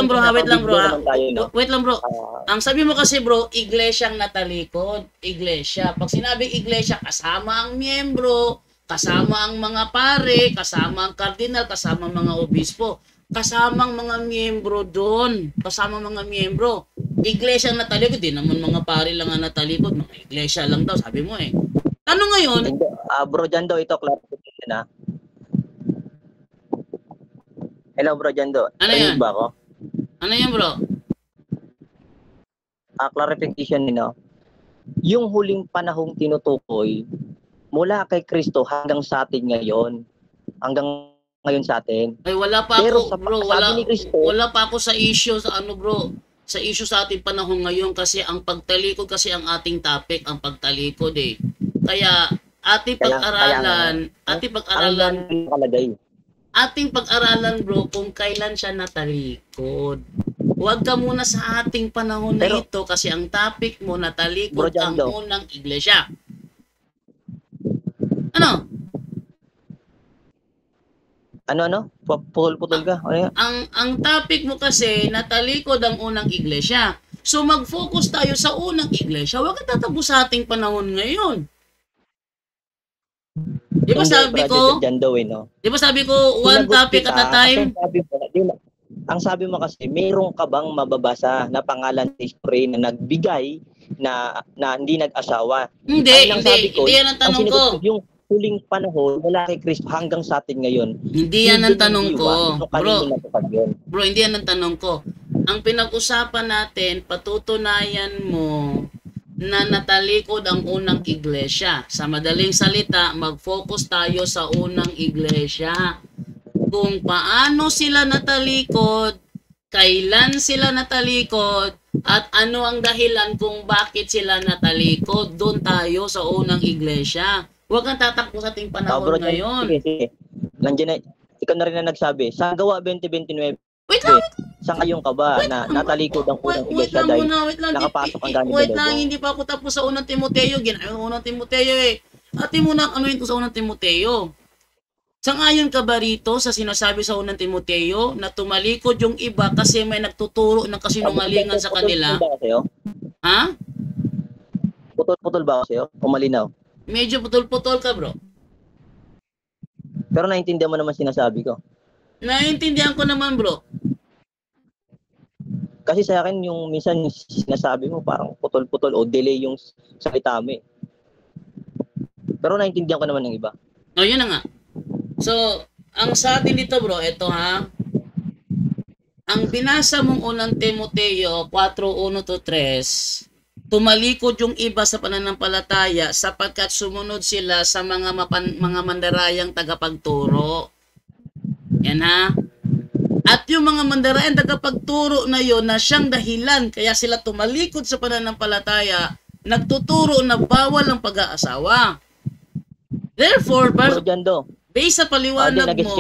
S1: lang bro.
S2: Ah,
S1: Ang sabi mo kasi bro, iglesyang natalikod. Iglesia. Pag sinabi iglesia, kasama ang miyembro, kasama ang mga pare, kasama ang kardinal, kasama ang mga obispo, kasama ang mga miyembro doon. Kasama ang mga miyembro. Iglesyang natalikod, di naman mga pare lang ang natalikod, mga iglesia lang daw, sabi mo eh. Ano ngayon?
S2: Bro, dyan daw ito, clarification na. Hello, bro, dyan daw.
S1: Ano
S2: Rinig
S1: yan?
S2: ba ako?
S1: Ano yan bro?
S2: Clarification nino. Yung huling panahong tinutukoy mula kay Kristo hanggang sa atin ngayon. Hanggang ngayon sa atin.
S1: Ay wala pa
S2: Pero
S1: ako
S2: sa
S1: bro,
S2: sabi ni Kristo,
S1: wala pa ako sa issue sa ano bro. Sa issue sa ating panahon ngayon kasi ang pagtalikod kasi ang ating topic, ang pagtalikod eh. Kaya ating pag-aralan, ating pag-aralan bro kung kailan siya natalikod. Huwag ka muna sa ating panahon na
S2: Pero,
S1: ito kasi ang topic mo natalikod
S2: Bro,
S1: ang
S2: Jando.
S1: unang iglesia. Ano?
S2: Ano? Putol-putol ka? Ano yan?
S1: Ang topic mo kasi natalikod ang unang iglesia. So mag-focus tayo sa unang iglesia. Huwag ka tatapos sa ating panahon ngayon. Di ba
S2: Hindi,
S1: sabi
S2: bro,
S1: ko,
S2: dyan daw, no?
S1: di ba sabi ko, one
S2: Sinagot
S1: topic
S2: kita,
S1: at a time?
S2: Ang sabi mo kasi, mayroon ka bang mababasa na pangalan sa history na nagbigay na hindi nag-asawa?
S1: Hindi
S2: Ang sabi ko,
S1: yan ang tanong ko.
S2: sinagot yung huling panahon mula kay Kristo hanggang sa atin ngayon.
S1: Hindi yan ang tanong ko.
S2: Bro,
S1: Hindi yan ang tanong ko. Ang pinag-usapan natin, patutunayan mo na natalikod ang unang iglesia. Sa madaling salita, mag-focus tayo sa unang iglesia. Kung paano sila natalikod, kailan sila natalikod, at ano ang dahilan kung bakit sila natalikod, doon tayo sa unang iglesia. Huwag kang tatakbo sa ating panahon ngayon.
S2: Sige. Nandiyan na, ikaw na rin na nagsabi, sa gawa 2029,
S1: Wait lang,
S2: sa ngayon ka ba na natalikod ang unang iglesia dahil nakapasok ang ganito?
S1: Wait lang, hindi pa ako tapos sa unang Timoteo. Ginagawa unang Timoteo eh. Ate muna, ano yun ko sa unang Timoteo? Sangayon ka ba rito sa sinasabi sa unang Timoteo na tumalikod yung iba kasi may nagtuturo ng kasinungalingan sa kanila? Ha?
S2: Putol-putol ba ako sa'yo? O malinaw?
S1: Medyo putol-putol ka bro.
S2: Pero naintindihan mo naman sinasabi ko.
S1: Naiintindihan ko naman bro.
S2: Kasi sa akin yung minsan sinasabi mo parang putol-putol o delay yung salita mo eh. Pero naintindihan ko naman ng iba.
S1: O yun na nga. So, ang sa atin dito bro, ito ha. Ang binasa mong unang Timoteo 4:1-3, tumalikod yung iba sa pananampalataya sapagkat sumunod sila sa mga mandarayang tagapagturo. Yan ha. At yung mga mandarayang tagapagturo na yon na siyang dahilan kaya sila tumalikod sa pananampalataya, nagtuturo na bawal ang pag-aasawa. Therefore, based sa paliwanag mo,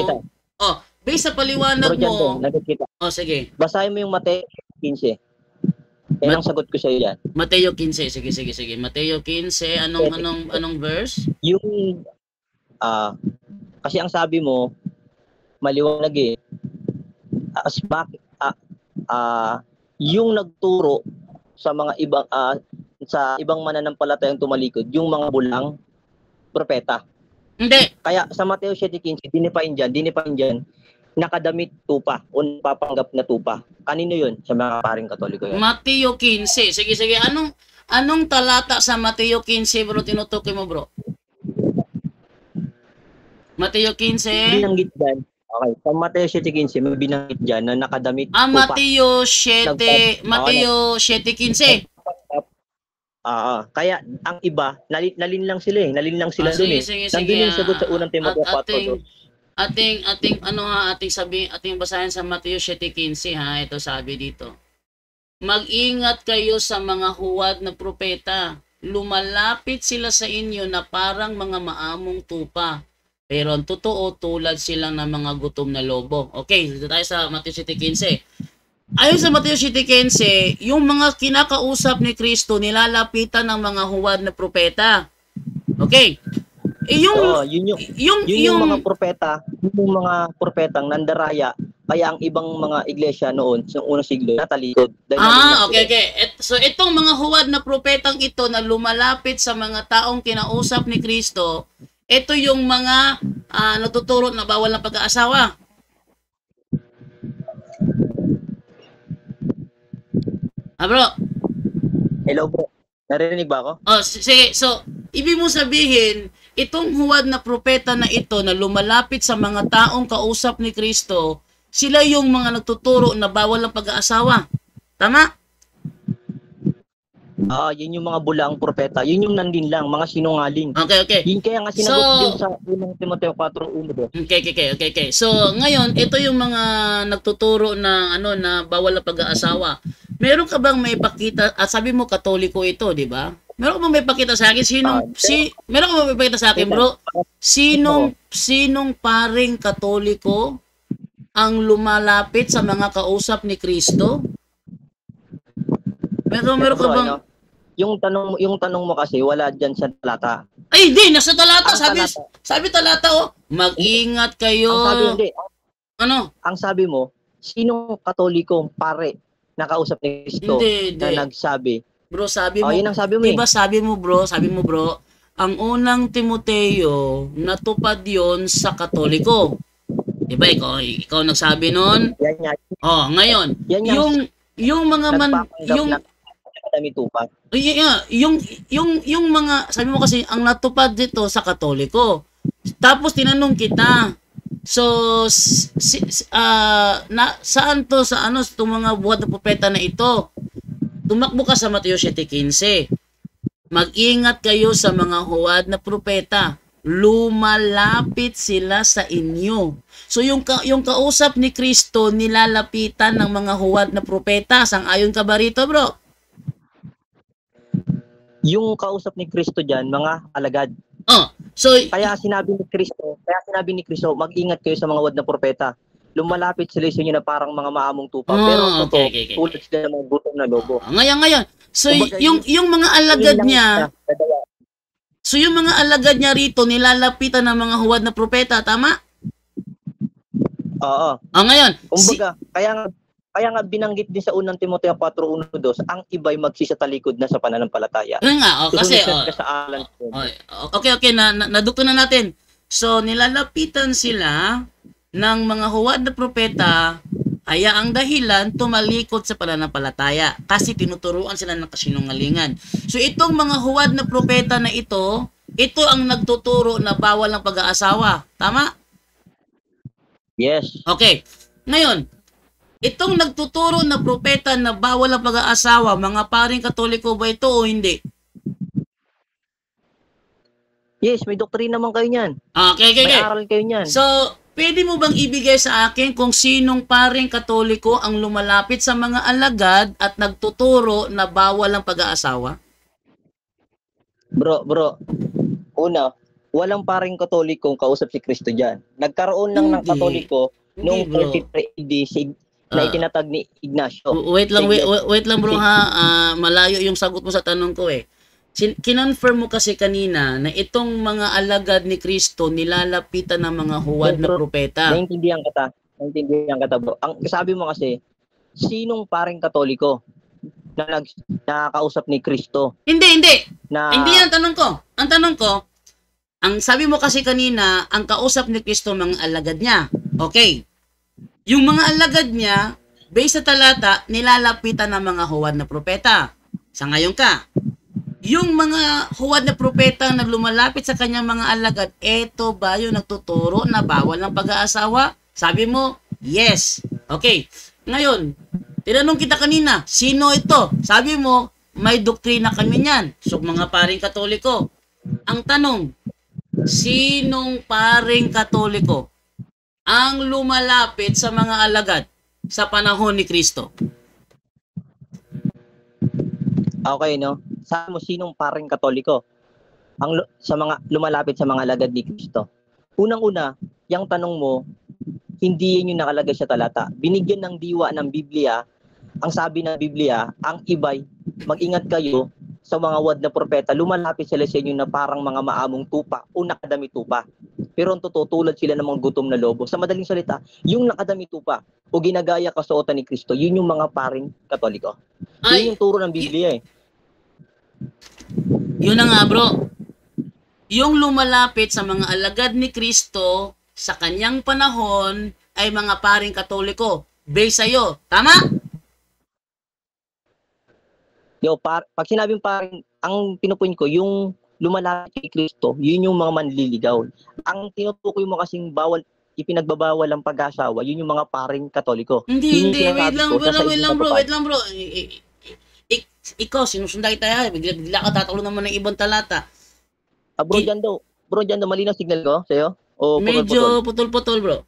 S1: based sa paliwanag mo,
S2: sige.
S1: sige.
S2: Basahin mo yung Mateo 15. Yan ang sagot ko sa iyo yan.
S1: Mateo 15. Sige. Mateo 15, anong verse?
S2: Yung, kasi ang sabi mo, maliwanag eh. Yung nagturo sa mga ibang, sa ibang mananampalatayang tumalikod, yung mga bulang propeta.
S1: Hindi.
S2: Kaya sa Mateo 7:15, dinipain dyan, nakadamit tupa o napapanggap na tupa. Kanino yun? Sa mga paring Katoliko yun.
S1: Mateo 15. Sige. Anong talata sa Mateo 15, bro, tinutukoy mo, bro? Mateo 15.
S2: Binanggit dyan. Okay, sa Mateo 7:15, may binanggit dyan na nakadamit tupa.
S1: Mateo 7:15.
S2: Kaya ang iba, nalin lang sila eh. Nalin lang sila doon eh. Nandun yung sagot sa unang Timoteo 4.
S1: Ating basahin sa Mateo 7:15 ha. Ito sabi dito. Mag-ingat kayo sa mga huwad na propeta. Lumalapit sila sa inyo na parang mga maamong tupa. Pero ang totoo, tulad silang ng mga gutom na lobo. Okay, dito tayo sa Mateo 7:15. Ayon sa Mateo 7:15, yung mga kinakausap ni Kristo nilalapitan ng mga huwad na propeta. Okay. Yung
S2: mga propeta, yung mga propetang nandaraya, kaya ang ibang mga iglesia noon sa unang siglo natalikod.
S1: Okay. So itong mga huwad na propetang ito na lumalapit sa mga taong kinausap ni Kristo, ito yung mga natuturo na bawal ng pag-aasawa. Bro.
S2: Hello bro. Narinig ba ako?
S1: Sige. So, ibig mo sabihin, itong huwad na propeta na ito na lumalapit sa mga taong kausap ni Kristo, sila yung mga nagtuturo na bawal ng pag-aasawa. Tama?
S2: Yun yung mga bulang propeta. Yun yung nandin lang, mga sinungaling.
S1: Okay.
S2: Yun kaya nga sinagot din sa unang Timoteo 4:1.
S1: Okay. So, ngayon, ito yung mga nagtuturo na na bawal ng pag-aasawa. Meron ka bang may pakita, at sabi mo Katoliko ito, di ba? Meron ka bang may pakita sa akin? Meron ka bang may pakita sa akin, bro? Sinong paring Katoliko ang lumalapit sa mga kausap ni Kristo? Meron ka bang...
S2: Yung tanong mo kasi wala diyan sa talata.
S1: Ay, hindi, nasa talata. Sabi talata, mag-ingat kayo.
S2: Ang sabi mo, sinong Katolikong pare na kausap ni Kristo na nagsabi?
S1: Bro, sabi mo.
S2: Yun ang sabi mo.
S1: Diba sabi mo, bro, ang unang Timoteo, natupad yon sa Katoliko. Diba, ikaw nagsabi nun?
S2: Yan.
S1: Ngayon, yung mga yung mga, sabi mo kasi, ang natupad dito sa Katoliko. Tapos tinanong kita, saan to sa itong mga buhat na propeta na ito? Tumakbo ka sa Mateo 7:15. Mag-ingat kayo sa mga huwad na propeta. Lumalapit sila sa inyo. So yung kausap ni Kristo nilalapitan ng mga huwad na propeta. Sang-ayon ka ba rito, bro?
S2: Yung kausap ni Kristo diyan, mga alagad. Kaya sinabi ni Kristo, mag-ingat kayo sa mga huwad na propeta. Lumalapit sila sa inyo na parang mga maamong tupa. Pero tulad sila ng mga gutom na lobo.
S1: Ngayon. So, yung mga alagad niya, yung mga alagad niya rito, nilalapitan ng mga huwad na propeta, tama?
S2: Oo.
S1: Ngayon.
S2: Kumbaga, kaya nga binanggit din sa unang Timoteo 4:1-2, ang iba'y magsisatalikod na sa pananampalataya.
S1: Kasi, okay, nadukto na natin. So, nilalapitan sila ng mga huwad na propeta, kaya ang dahilan tumalikod sa pananampalataya kasi tinuturuan sila ng kasinungalingan. So itong mga huwad na propeta na ito ang nagtuturo na bawal ang pag-aasawa. Tama?
S2: Yes.
S1: Okay. Ngayon, itong nagtuturo na propeta na bawal ang pag-aasawa, mga paring Katoliko ba ito o hindi?
S2: Yes, may doktrina naman kayo niyan.
S1: Okay.
S2: May aral kayo niyan.
S1: So, pwede mo bang ibigay sa akin kung sinong paring Katoliko ang lumalapit sa mga alagad at nagtuturo na bawal ang pag-aasawa?
S2: Bro. Una, walang paring Katolikong kausap si Kristo diyan. Nagkaroon lang ng Katoliko noong 43 AD na
S1: Ah,
S2: itinatag ni Ignacio.
S1: wait lang,
S2: Sige.
S1: wait lang bro ha. Malayo yung sagot mo sa tanong ko eh. Kinonfirm mo kasi kanina na itong mga alagad ni Kristo nilalapitan ng mga huwad na
S2: Bro,
S1: propeta.
S2: Naintindihan kita. Naintindihan kita, bro. Ang sabi mo kasi, sinong paring Katoliko na nakakausap ni Kristo
S1: Hindi.
S2: na
S1: Hindi yan ang tanong ko. Ang tanong ko, ang sabi mo kasi kanina, ang kausap ni Kristo mga alagad niya. Okay. Yung mga alagad niya, based sa talata, nilalapitan ng mga huwad na propeta. Sa ngayon ka, yung mga huwad na propeta na lumalapit sa kanyang mga alagad, eto ba yung nagtuturo na bawal ng pag-aasawa? Sabi mo, yes. Okay. Ngayon, tinanong kita kanina, sino ito? Sabi mo, may doktrina kami niyan. So, mga paring Katoliko. Ang tanong, sinong paring Katoliko ang lumalapit sa mga alagad sa panahon ni Kristo?
S2: okay, no? Sabi mo, sinong paring Katoliko sa mga lumalapit sa mga alagad ni Kristo? Unang-una, yung tanong mo, hindi yun yung nakalagay sa talata. Binigyan ng diwa ng Biblia, ang sabi ng Biblia, ang iba'y mag-ingat kayo sa mga wad na propeta, lumalapit sila sa inyo na parang mga maamong tupa o nakadami tupa. Pero ang totoo, tulad sila ng mga gutom na lobo. Sa madaling salita, yung nakadami tupa o ginagaya kasuotan ni Kristo, yun yung mga paring Katoliko. Yun yung turo ng Biblia eh.
S1: Yun na nga bro. Yung lumalapit sa mga alagad ni Kristo sa kanyang panahon ay mga paring Katoliko. Based sa'yo. Tama?
S2: Pag sinabing paring, ang pinupuin ko, yung lumalapit kay Kristo, yun yung mga manliligaw. Ang tinutukoy mo kasing ipinagbabawal ang pag-asawa, yun yung mga paring Katoliko.
S1: Hindi.
S2: Wait
S1: Wait lang bro. Ikaw, sinusundan kita ha. Bigla ka tatalo naman ng ibang talata.
S2: Bro, dyan daw, malinaw signal ko sa'yo? O
S1: Medyo putol-putol bro.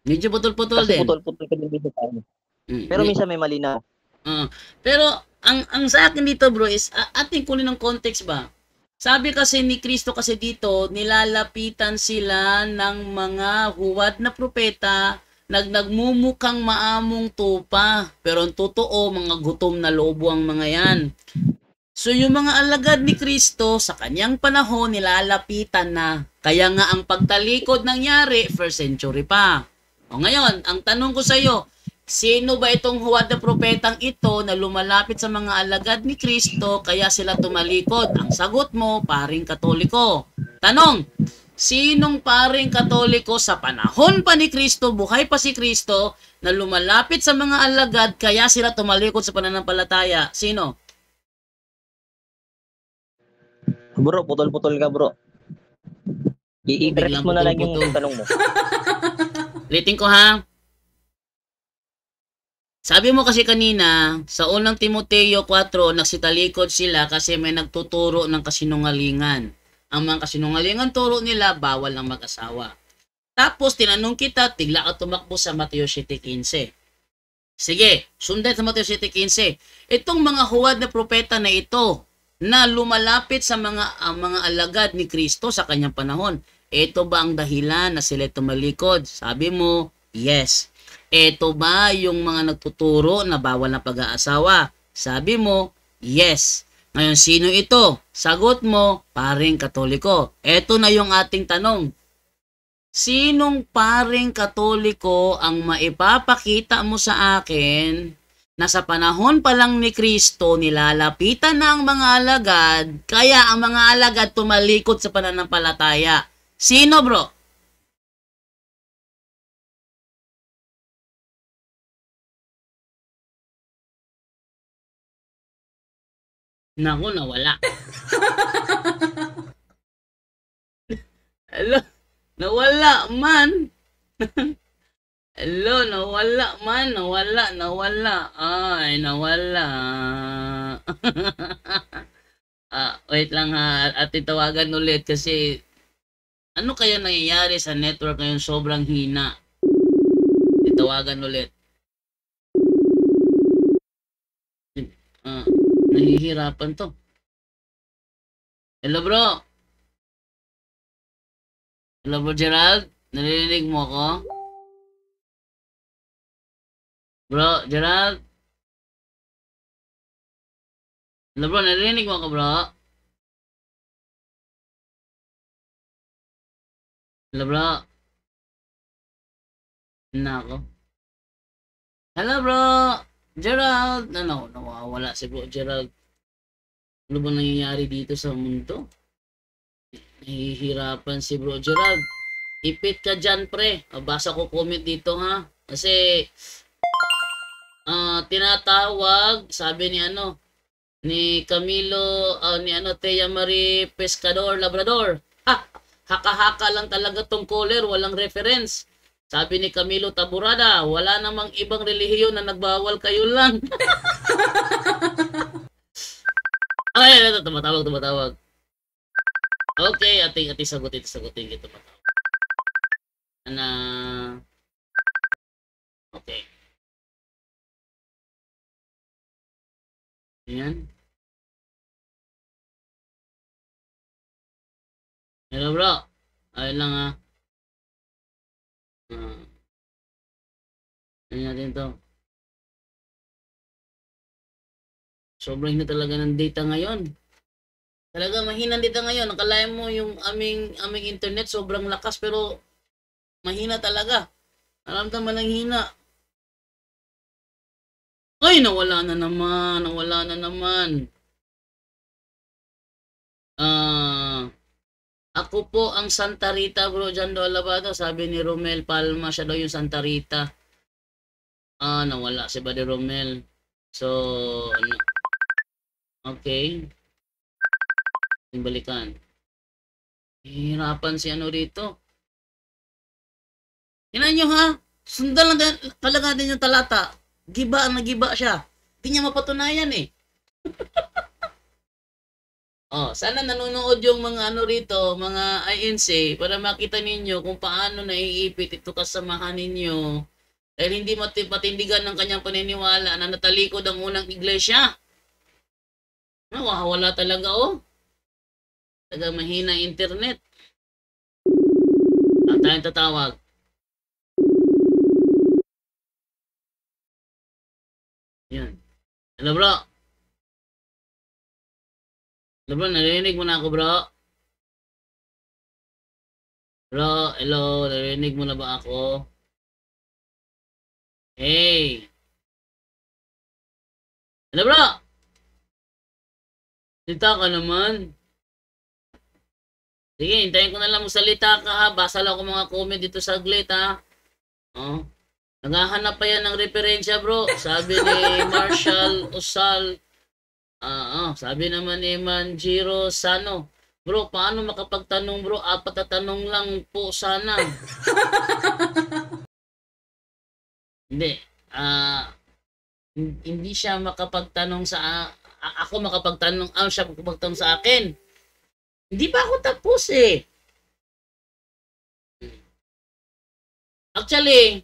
S1: Medyo putol-putol
S2: Kasi
S1: din.
S2: putol-putol ka din dito sa akin. Pero minsan may malinaw.
S1: Pero ang sa akin dito bro is ating kunin ng context ba. Sabi kasi ni Kristo kasi dito nilalapitan sila ng mga huwad na propeta nagmumukang maamong tupa pero ang totoo mga gutom na lobo ang mga yan. So yung mga alagad ni Kristo sa kanyang panahon nilalapitan na. Kaya nga ang pagtalikod nangyari first century pa. O ngayon, ang tanong ko sa iyo, sino ba itong huwad na propetang ito na lumalapit sa mga alagad ni Kristo kaya sila tumalikod? Ang sagot mo, paring Katoliko. Tanong, sinong paring Katoliko sa panahon pa ni Kristo, buhay pa si Kristo, na lumalapit sa mga alagad kaya sila tumalikod sa pananampalataya? Sino?
S2: Bro, putol-putol ka bro. I-press mo na lang yung tanong mo.
S1: Ulitin ko ha. Sabi mo kasi kanina, sa unang Timoteo 4, nagsitalikod sila kasi may nagtuturo ng kasinungalingan. Ang mga kasinungalingan turo nila, bawal ng mag-asawa. Tapos, tinanong kita, tigla ka tumakbo sa Mateo 7:15. Sige, sundan sa Mateo 7:15. Itong mga huwad na propeta na ito, na lumalapit sa mga alagad ni Kristo sa kanyang panahon, ito ba ang dahilan na sila tumalikod? Sabi mo, yes. Ito ba yung mga nagtuturo na bawal na pag-aasawa? Sabi mo, yes. Ngayon, sino ito? Sagot mo, paring Katoliko. Ito na yung ating tanong. Sinong paring Katoliko ang maipapakita mo sa akin na sa panahon pa lang ni Kristo nilalapitan na ang mga alagad, kaya ang mga alagad tumalikod sa pananampalataya? Sino bro? Naku, nawala. Hello, nawala man. Hello, nawala man. Nawala. Ay, nawala. Wait lang ha. At itawagan ulit kasi ano kaya nangyayari sa network ngayon, sobrang hina. Itawagan ulit. Nahihirapan to. Hello bro. Hello bro Gerald. Narinig mo ako? Bro, Gerald? Hello bro, narinig mo ka bro? Hello bro? Nako. Hello bro! Gerald! Ano, nawawala si bro Gerald. Ano ba nangyayari dito sa mundo? Nahihirapan si bro Gerald. Ipit ka dyan pre. Basa ko comment dito ha. Kasi tinatawag, sabi ni ano, ni Camilo, ni ano, Tea Marie Pescador Labrador. Haka-haka lang talaga tong caller, walang reference. Sabi ni Camilo Taburada, wala namang ibang relihiyon na nagbawal, kayo lang. Ay, ito, tumatawag. Okay, ating sagutin ito. Okay. Ayan. Hello bro. Ayun lang ha. Ano natin to? Sobrang na talaga ng data ngayon. Talaga mahina data ngayon. Nakalain mo yung aming internet sobrang lakas pero mahina talaga. Naramdaman ng hina. Ay, nawala na naman. Ako po ang Santa Rita bro, Jando Alabado. Sabi ni Romel Palma, siya daw yung Santa Rita. Nawala si Buddy Romel. So, ano? Okay. Balikan. Hihirapan si ano rito. Tingnan nyo ha. Sundan lang talaga din yung talata. Giba ang nagiba siya. Hindi niya mapatunayan eh. Sana nanonood yung mga ano rito, mga INC, para makita ninyo kung paano naiipit ito kasamahan ninyo. Dahil hindi matindigan ng kanyang paniniwala na natalikod ang unang iglesia. Wala talaga Talaga mahina internet. Tayong tatawag. Yan. Hello bro. Hello bro, narinig mo na ako bro? Bro, hello, narinig mo na ba ako? Hey. Hello bro. Salita ka naman. Sige, hintayin ko na lang magsalita ka ha. Basa lang ako mga comment dito saglit ha. Naghahanap pa yan ng referensya bro. Sabi ni Marshall Osal. Sabi naman ni Manjiro Sano. Bro, paano makapagtanong bro? 4 na tanong lang po sana. Hindi. Hindi siya makapagtanong sa ako makapagtanong, siya makapagtanong sa akin. Hindi pa ako tapos eh. Actually,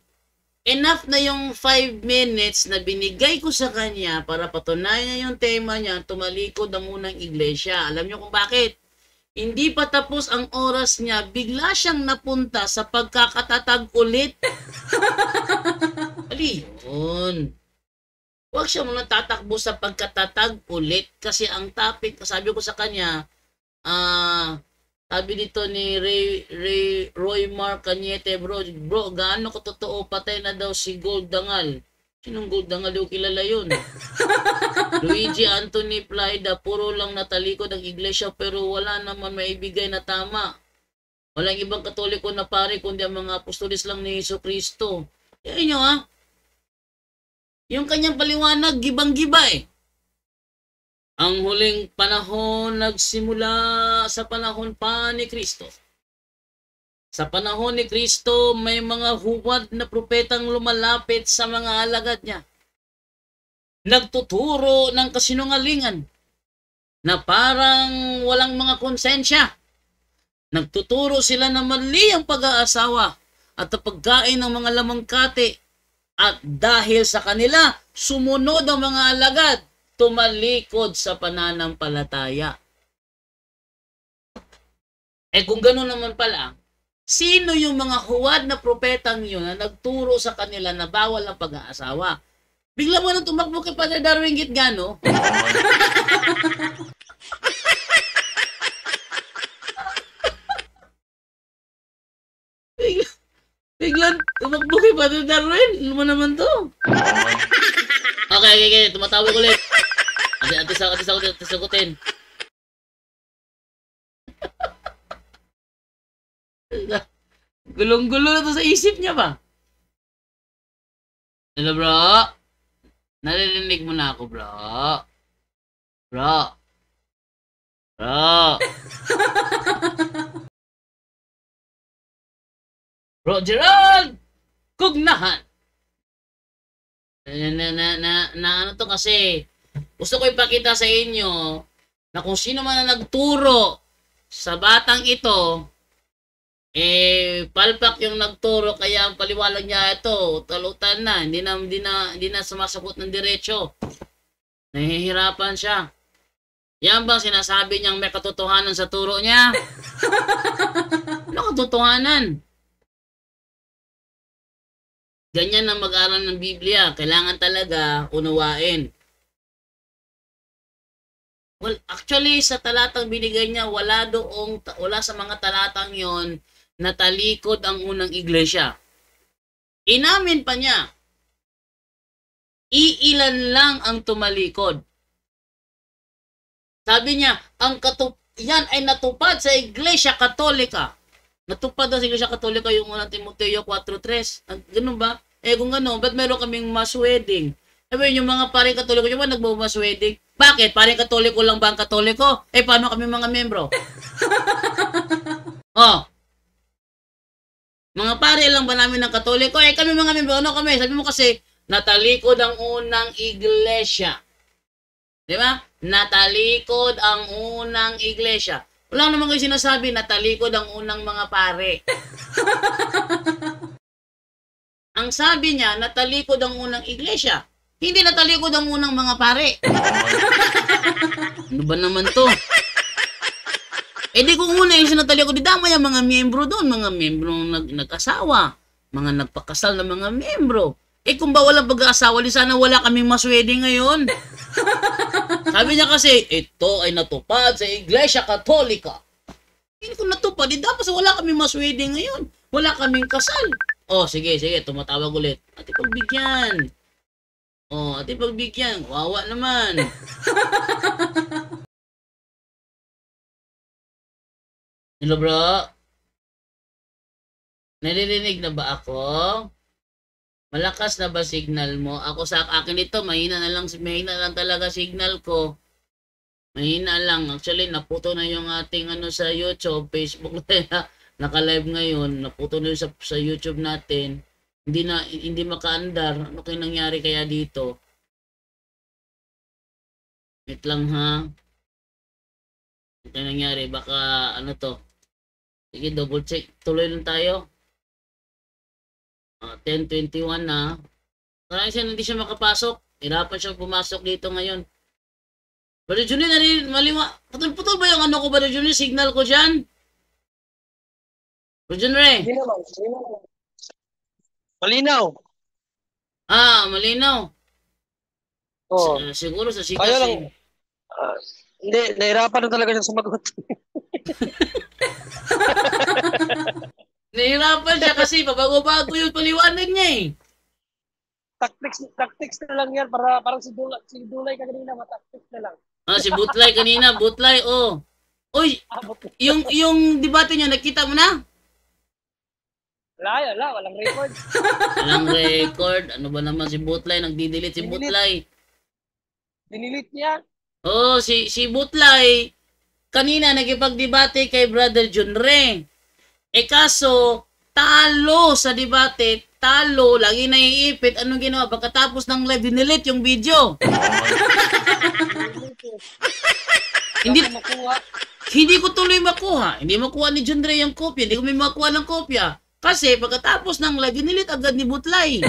S1: enough na yung 5 minutes na binigay ko sa kanya para patunayan yung tema niya, tumalikod ang unang iglesia. Alam niyo kung bakit? Hindi pa tapos ang oras niya, bigla siyang napunta sa pagkakatatag ulit. Ali yun. Huwag siya muna tatakbo sa pagkatatag ulit kasi ang topic, sabi ko sa kanya, sabi dito ni Roy Mark Cañete, bro, gaano ko totoo patay na daw si Gold Dangal? Sinong Gold Dangal? Yung kilala yun. Luigi Anthony Plaida, puro lang natalikod ang iglesia pero wala naman maibigay na tama. Walang ibang katoliko na pare kundi ang mga apostolis lang ni Jesucristo. Yan nyo yung kanyang paliwanag, gibang-giba eh. Ang huling panahon nagsimula sa panahon pa ni Kristo. Sa panahon ni Kristo, may mga huwad na propetang lumalapit sa mga alagad niya. Nagtuturo ng kasinungalingan na parang walang mga konsensya. Nagtuturo sila na mali ang pag-aasawa at ang pagkain ng mga lamangkate. At dahil sa kanila, sumunod ang mga alagad, tumalikod sa pananampalataya. Kung gano'n naman pala, sino yung mga huwad na propetang yun na nagturo sa kanila na bawal ang pag-aasawa? Bigla mo nang tumakbo kay Father Darwin Gitgano. Biglang tumakbo kay Father Darwin. Ano mo naman to? Okay. Tumatawag ulit. Ate sagutin. Gulong-gulo na to sa isip niya ba? Hello, bro? Narinig mo na ako, bro? Bro? Bro Gerald! Kugnahan! Ano to kasi, gusto ko ipakita sa inyo na kung sino man na nagturo sa batang ito, palpak yung nagturo, kaya ang paliwanag niya ito, talutan na, hindi na sumasagot ng diretso. Nahihirapan siya. Yan bang sinasabi niyang may katotohanan sa turo niya? Ano katotohanan? Ganyan na mag-aral ng Biblia. Kailangan talaga unawain. Well, actually, sa talatang binigay niya, wala sa mga talatang yon na talikod ang unang iglesia. Inamin pa niya, iilan lang ang tumalikod. Sabi niya, yan ay natupad sa Iglesia Katolika. Natupad daw sa Iglesia Katolika yung unang Timoteo 4:3. Ganun ba? Kung gano'n, ba't meron kaming mass wedding? Yung mga paring Katoliko, yung mga nagbo-mass wedding? Bakit? Paring Katoliko lang ba ang Katoliko? Paano kami mga membro? Mga pare lang ba namin ng Katoliko? Kami mga membro, ano kami? Sabi mo kasi, natalikod ang unang iglesia. Di ba? Natalikod ang unang iglesia. Wala naman kayo sinasabi, natalikod ang unang mga pare. Ang sabi niya, natalikod ang unang iglesia. Hindi natalikod ang unang mga pare. Ano ba naman to? Di kung una yung sinatalikod, di dama yung mga miyembro doon, mga miyembro nag-asawa, mga nagpakasal na mga miyembro. Kung ba walang pag-aasawa, di sana wala kaming mass wedding ngayon. Sabi niya kasi, ito ay natupad sa Iglesia Katolika. Hindi ko natupad, dapat wala kaming mass wedding ngayon. Wala kaming kasal. Sige, tumatawag ulit. Ate pagbigyan. Wawa naman. Hello, bro? Naririnig na ba ako? Malakas na ba signal mo? Ako sa akin ito, mahina lang talaga signal ko. Mahina lang. Actually, naputo na yung ating sa YouTube, Facebook na naka-live ngayon. Naputo na yung sa YouTube natin. Hindi makaandar. Ano kaya nangyari kaya dito? Wait lang ha. Ano kaya nangyari? Baka to? Sige, double check. Tuloy lang tayo. 10:21 na. Parang hindi siya makapasok. Hirapan siya pumasok dito ngayon. Brother Junior, putol ba yung ko, Brother Junior? Signal ko dyan? Brother Junior,
S4: Malinaw.
S1: Malinaw. Siguro sa signal.
S4: Kaya lang, hindi, nahirapan na talaga siyang sumagot.
S1: Nahirapan siya kasi pabago-bago yung paliwanag niya
S4: Tactics na lang yan para parang si Dulay kanina, tactics na lang.
S1: Si Butlay kanina, Butlay, Uy, yung debate niya, nakita mo na?
S4: Wala, walang record.
S1: Walang record. Ano ba naman si Butlay? Nagdi-delete si Butlay.
S4: Dinilit niya.
S1: Si Butlay, kanina nagipag-debate kay Brother Junre. Kaso, talo sa debate, lagi naiipit. Anong ginawa? Pagkatapos ng live, dinilit yung video. Hindi ko tuloy makuha. Hindi makuha ni John Ray yung kopya. Hindi ko may makuha ng kopya. Kasi pagkatapos ng live, dinilit agad ni Butlay.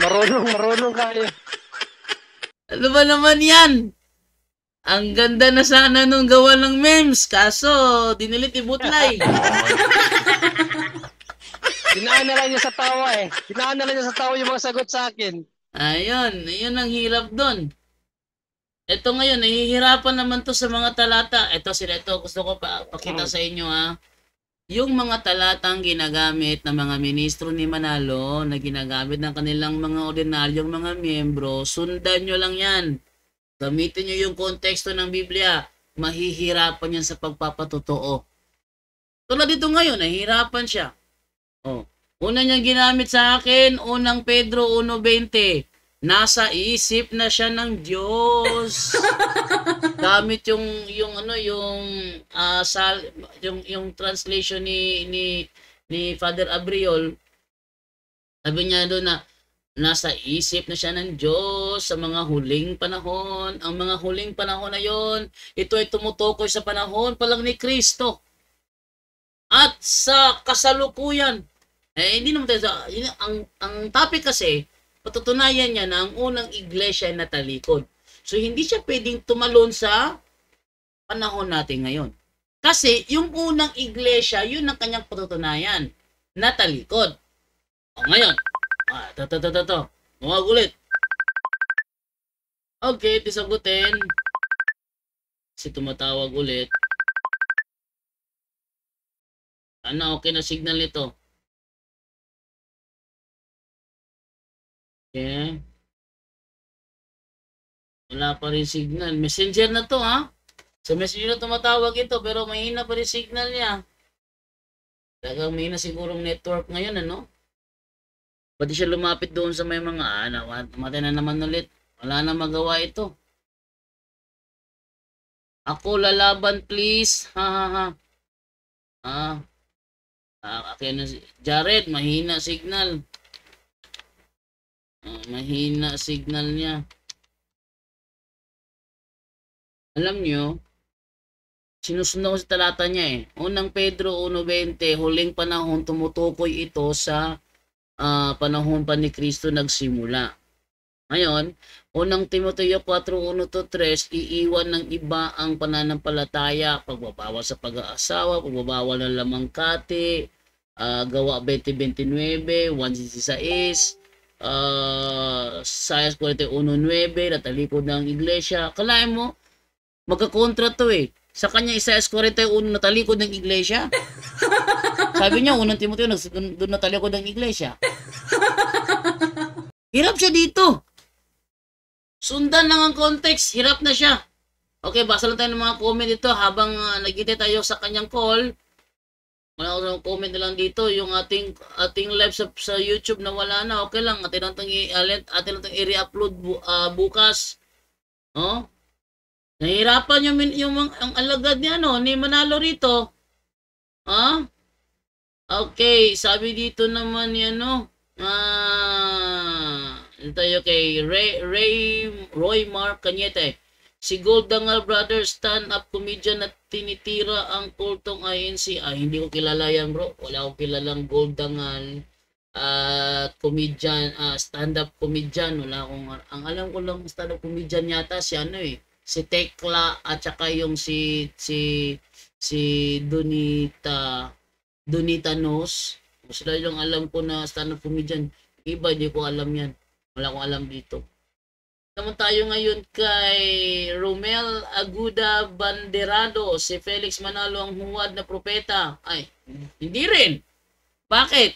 S4: Marunong kayo.
S1: Ano ba naman yan? Ang ganda na sana nung gawa ng memes. Kaso, dinilit ni Butlay.
S4: Dinaan na lang niya sa tawa eh. Dinaan na lang niya sa tawa yung mga sagot sa akin.
S1: Ayun, yun ang hirap doon. Ito ngayon, nahihirapan naman to sa mga talata. Ito, gusto ko pakita sa inyo ha. Yung mga talatang ginagamit ng mga ministro ni Manalo, na ginagamit ng kanilang mga ordinaryong mga miyembro, sundan nyo lang yan. Gamitin nyo yung konteksto ng Biblia. Mahihirapan yan sa pagpapatotoo. Tulad dito ngayon, nahihirapan siya. Oh. Una niyang ginamit sa akin, unang Pedro 1:20. Nasa isip na siya ng Diyos. Gamit yung translation ni Father Abriol. Sabi niya doon na nasa isip na siya ng Diyos sa mga huling panahon. Ang mga huling panahon na yon, ito ay tumutukoy sa panahon pa lang ni Kristo. At sa kasalukuyan, hindi naman tayo ang topic kasi, patutunayan niya na ang unang iglesia ay natalikod. So, hindi siya pwedeng tumalon sa panahon natin ngayon. Kasi, yung unang iglesia, yun ang kanyang patutunayan. Natalikod. O, ngayon. Mawag ulit. Okay, tisagutin. Kasi tumatawag ulit. Ano, okay na signal nito. Okay. Wala pa rin signal. Messenger na to ha. Sa messenger na tumatawag ito pero mahina pa rin signal niya. Talagang mahina sigurong network ngayon ano. Pati siya lumapit doon sa may mga matay na naman ulit. Wala na magawa ito. Ako lalaban please. Ha. Okay na Jared, mahina signal. Mahina signal niya. Alam nyo, sinusunod ko sa talata niya eh. Unang Pedro 1:20, huling panahon tumutukoy ito sa panahon pa ni Kristo nagsimula. Ngayon, unang Timoteo 4:1-3, iiwan ng iba ang pananampalataya, pagbabawal sa pag-aasawa, pagbabawal ng lamangkati, Gawa 20:29, 1:16, Isaiah 41:9, natalikod ng iglesia. Kalahin mo, magkakontra to eh. Sa kanya Isaiah 41, natalikod ng iglesia. Sabi niya, unang Timoteo, doon natalikod ng iglesia. Hirap siya dito. Sundan lang ang context, hirap na siya. Okay, basa lang tayo ng mga comment dito habang nagkita tayo sa kanyang call. Wala ko comment na lang dito. Yung ating live sa YouTube na wala na. Okay lang. Atin lang itong i-re-upload bukas. Oh? Nahihirapan yung ang alagad niya ni Manalo rito. Okay. Sabi dito naman yan tayo kay Roy Mark Cañete. Si Goldangal Brothers stand-up comedian na tinitira ang kultong INC. Hindi ko kilala yan bro. Wala akong kilalang Goldangal comedian, stand-up comedian. Wala akong, ang alam ko lang stand-up comedian yata si si Tekla at saka yung si Donita Nos. Sila yung alam ko na stand-up comedian. Iba, hindi ko alam yan. Wala akong alam dito. Naman tayo ngayon kay Romel Aguda Banderado, si Felix Manalo ang huwad na propeta. Ay, hindi rin. Bakit?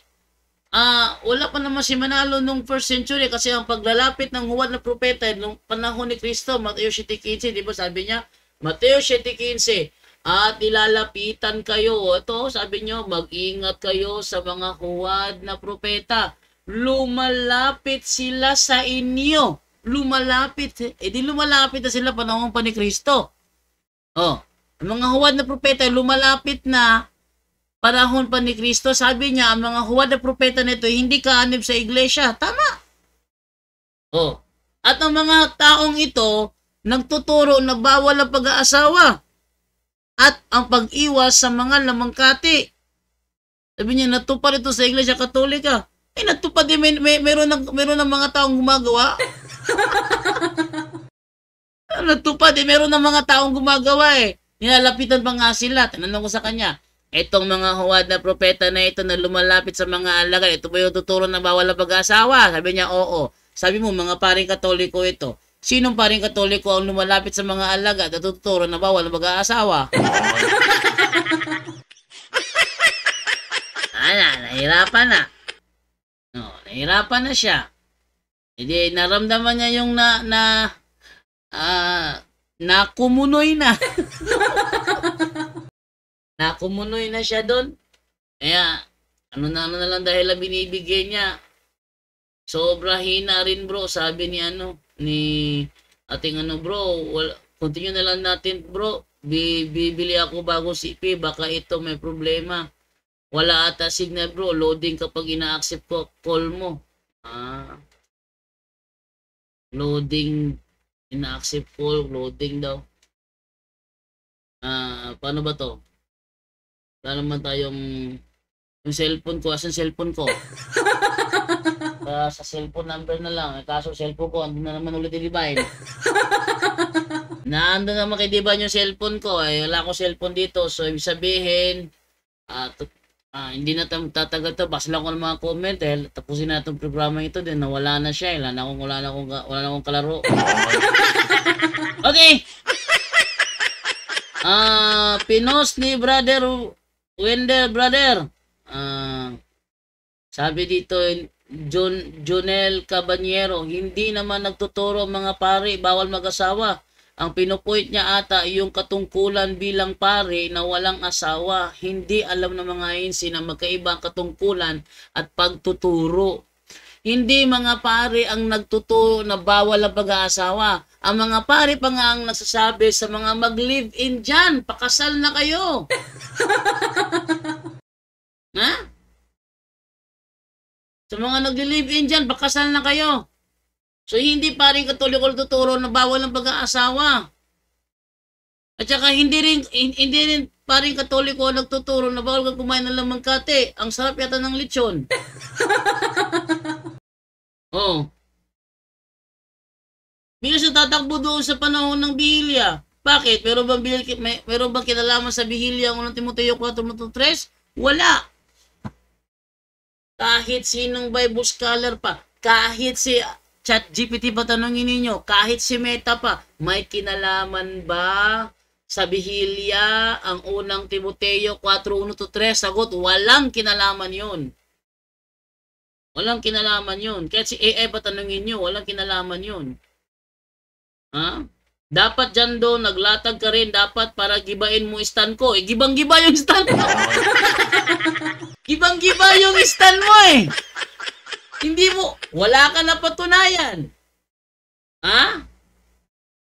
S1: Wala pa naman si Manalo nung 1st century kasi ang paglalapit ng huwad na propeta nung panahon ni Kristo, Mateo 7:15, di ba sabi niya? Mateo 7:15, at ilalapitan kayo. Ito, sabi niyo, mag-ingat kayo sa mga huwad na propeta. Lumalapit sila sa inyo. Lumalapit na sila panahon pa ni Kristo. Ang mga huwad na propeta lumalapit na panahon pa ni Kristo. Sabi niya, ang mga huwad na propeta nito hindi kaanib sa iglesia. Tama. At ang mga taong ito nagtuturo na bawal ang pag-aasawa at ang pag-iwas sa mga lamangkati. Sabi niya, natupad ito sa iglesia Katolika. Natupad din, meron ng mga taong gumagawa. Natupad meron ng mga taong gumagawa eh. Nilalapitan pa nga sila. Tinanong ko sa kanya, Itong mga huwad na propeta na ito na lumalapit sa mga alagad, ito ba yung tuturo na bawal na pag-asawa? Sabi niya, oo. Sabi mo, mga paring katoliko ito. Sinong paring katoliko ang lumalapit sa mga alagad at tuturo na bawal na pag-asawa? Nahirapan na. No, nahirapan na siya. Hindi, naramdaman niya yung nakumunoy na. Nakumunoy na siya doon. Kaya, ano na lang dahil ang binibigay niya. Sobra hina rin bro, sabi ni ating bro, continue na lang natin bro. Bibili ako bagong CP, baka ito may problema. Wala ata signal bro, loading kapag ina-accept ko call mo. Loading, ina-accept call, loading daw. Paano ba to? Wala naman tayong yung cellphone ko, asan cellphone ko? Sa cellphone number na lang. Kaso cellphone ko, andun na naman ulit ni Divine. Naandun naman kay Divine yung cellphone ko. Wala akong cellphone dito. So, ibig sabihin, hindi na tatagal to. Basta lang ko ng mga comment. Tapusin na itong programa ito. Then, nawala na siya. Wala na akong kalaro. Okay. Pinos ni Brother Wendell, brother. Sabi dito, Jonel Cabanyero, hindi naman nagtuturo mga pare, bawal mag-asawa. Ang pinupoint niya ata yung katungkulan bilang pare na walang asawa. Hindi alam ng mga INC na magkaibang katungkulan at pagtuturo. Hindi mga pare ang nagtuturo na bawal ang pag-aasawa. Ang mga pare pa nga ang nagsasabi sa mga mag-live-in dyan, pakasal na kayo. Ha? Sa mga nag-live-in dyan, pakasal na kayo. So, hindi paring katoliko tuturo na bawal ang pag-aasawa. At saka, hindi rin paring katoliko nagtuturo na bawal kang kumain ng lamangkate. Ang sarap yata ng lechon. Oh. Bilang sa tatakbo doon sa panahon ng Bihilya. Bakit? Meron bang kinalaman sa Bihilya ang unang Timoteo 4:3? Wala. Kahit sinong Bible scholar pa, kahit si ChatGPT pa tanongin ninyo, kahit si Meta pa, may kinalaman ba sa Bihilya ang unang Timoteo 4:1-3? Sagot, walang kinalaman yun. Walang kinalaman yun. Kahit si AI pa tanongin nyo, walang kinalaman yun. Ha? Dapat dyan doon, naglatag ka rin, dapat para gibain mo stand ko. Gibang-giba yung stand mo. Gibang-giba yung stand mo Hindi mo, wala ka na patunayan. Ha?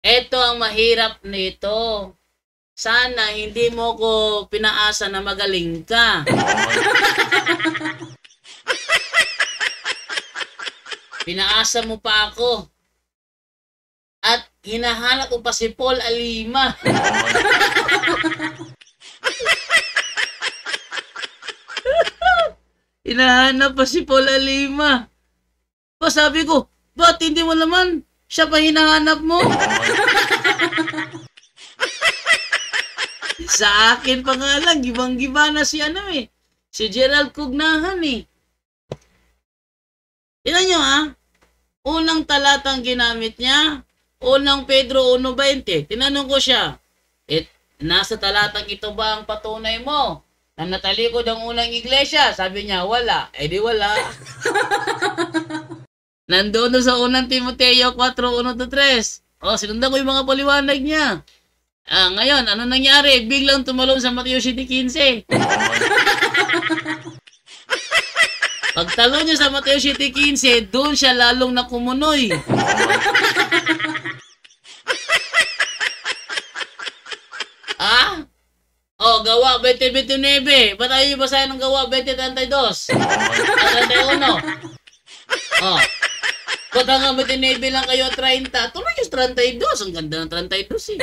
S1: Ito ang mahirap nito. Sana hindi mo ko pinaasa na magaling ka. Pinaasa mo pa ako. At hinahanap ko pa si Paul Alima. Hinahanap pa si Paul Alima. Pa sabi ko, ba't hindi mo naman siya pa hinahanap mo? Sa akin pa nga lang, gibang-giba na si si Gerald Cugnahan Tignan nyo unang talatang ginamit niya, unang Pedro 1:20. Tinanong ko siya, nasa talatang ito ba ang patunay mo na natalikod ang unang iglesia? Sabi niya, wala. Di wala. Nandoon sa unang Timoteo 4:1-3. Sinundan ko yung mga paliwanag niya. Ngayon, ano nangyari? Biglang tumalon sa Mateo 7:15. Pagtalo niya sa Mateo 7:15, doon siya lalong nakumunoy. Gawa 20:29. Ba't tayo basahin ng gawa 20:32? 31. Ba't hanggang 29 lang kayo 30? Tuloy yung 32. Ang ganda ng 32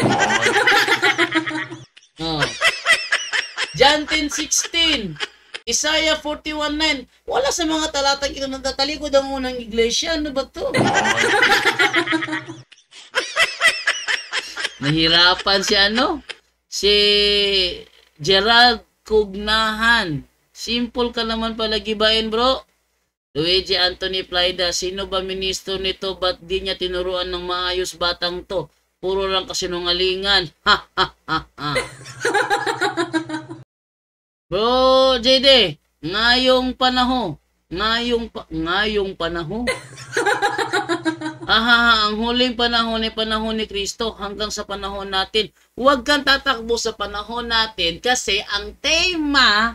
S1: John 10:16. Isaiah 41:9. Wala sa mga talatang ito natatalikod ang unang iglesia. Ano ba to? Nahirapan si si Gerald pagkugnahan. Simple ka naman pala gibain, bro. Luigi Anthony Plaida, sino ba ministro nito? Ba't di niya tinuruan ng maayos batang to? Puro lang kasinungalingan. Ha, ha, ha, ha. Bro, JD, ngayong panahon, ngayong panahon. Ang huling panahon ay panahon ni Kristo hanggang sa panahon natin. Huwag kang tatakbo sa panahon natin kasi ang tema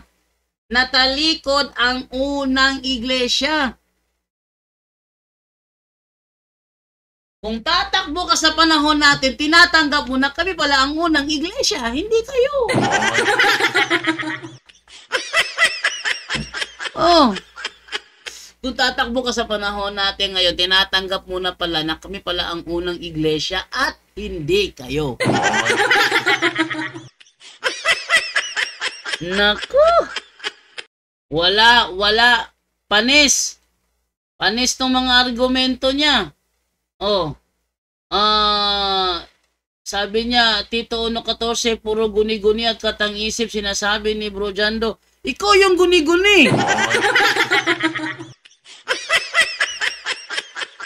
S1: natalikod ang unang iglesia. Kung tatakbo ka sa panahon natin, tinatanggap mo na kami pala ang unang iglesia, hindi kayo. Oh. Kung tatakbo ka sa panahon natin ngayon, tinatanggap mo na pala na kami pala ang unang iglesia at hindi kayo. Naku! Wala. Panis. Panis tong mga argumento niya. Oh. Sabi niya, Tito 1.14, puro guni-guni at katang-isip sinasabi ni Bro Jando. Ikaw yung guni-guni.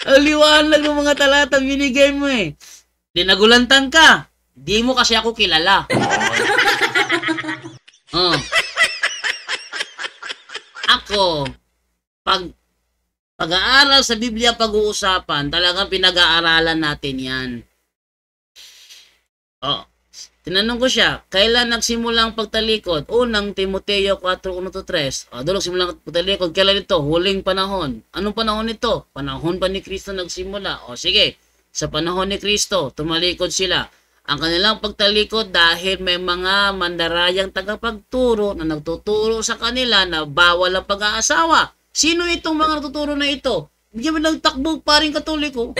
S1: Liwanag ng mga talatang binigay mo eh. Dinagulantang ka. Di mo kasi ako kilala. Oh. Ako, pag-aaral sa Biblia pag-uusapan, talagang pinag-aaralan natin yan. Oh. Tinanong ko siya, kailan nagsimula ang pagtalikod? Unang Timoteo 4:1-3. Doon nagsimula ang pagtalikod. Kailan ito? Huling panahon. Anong panahon ito? Panahon pa ni Kristo nagsimula. Sige, sa panahon ni Kristo, tumalikod sila. Ang kanilang pagtalikod dahil may mga mandarayang tagapagturo na nagtuturo sa kanila na bawal ang pag-aasawa. Sino itong mga nagtuturo na ito? Bigyan mo ng takbo, paring Katoliko.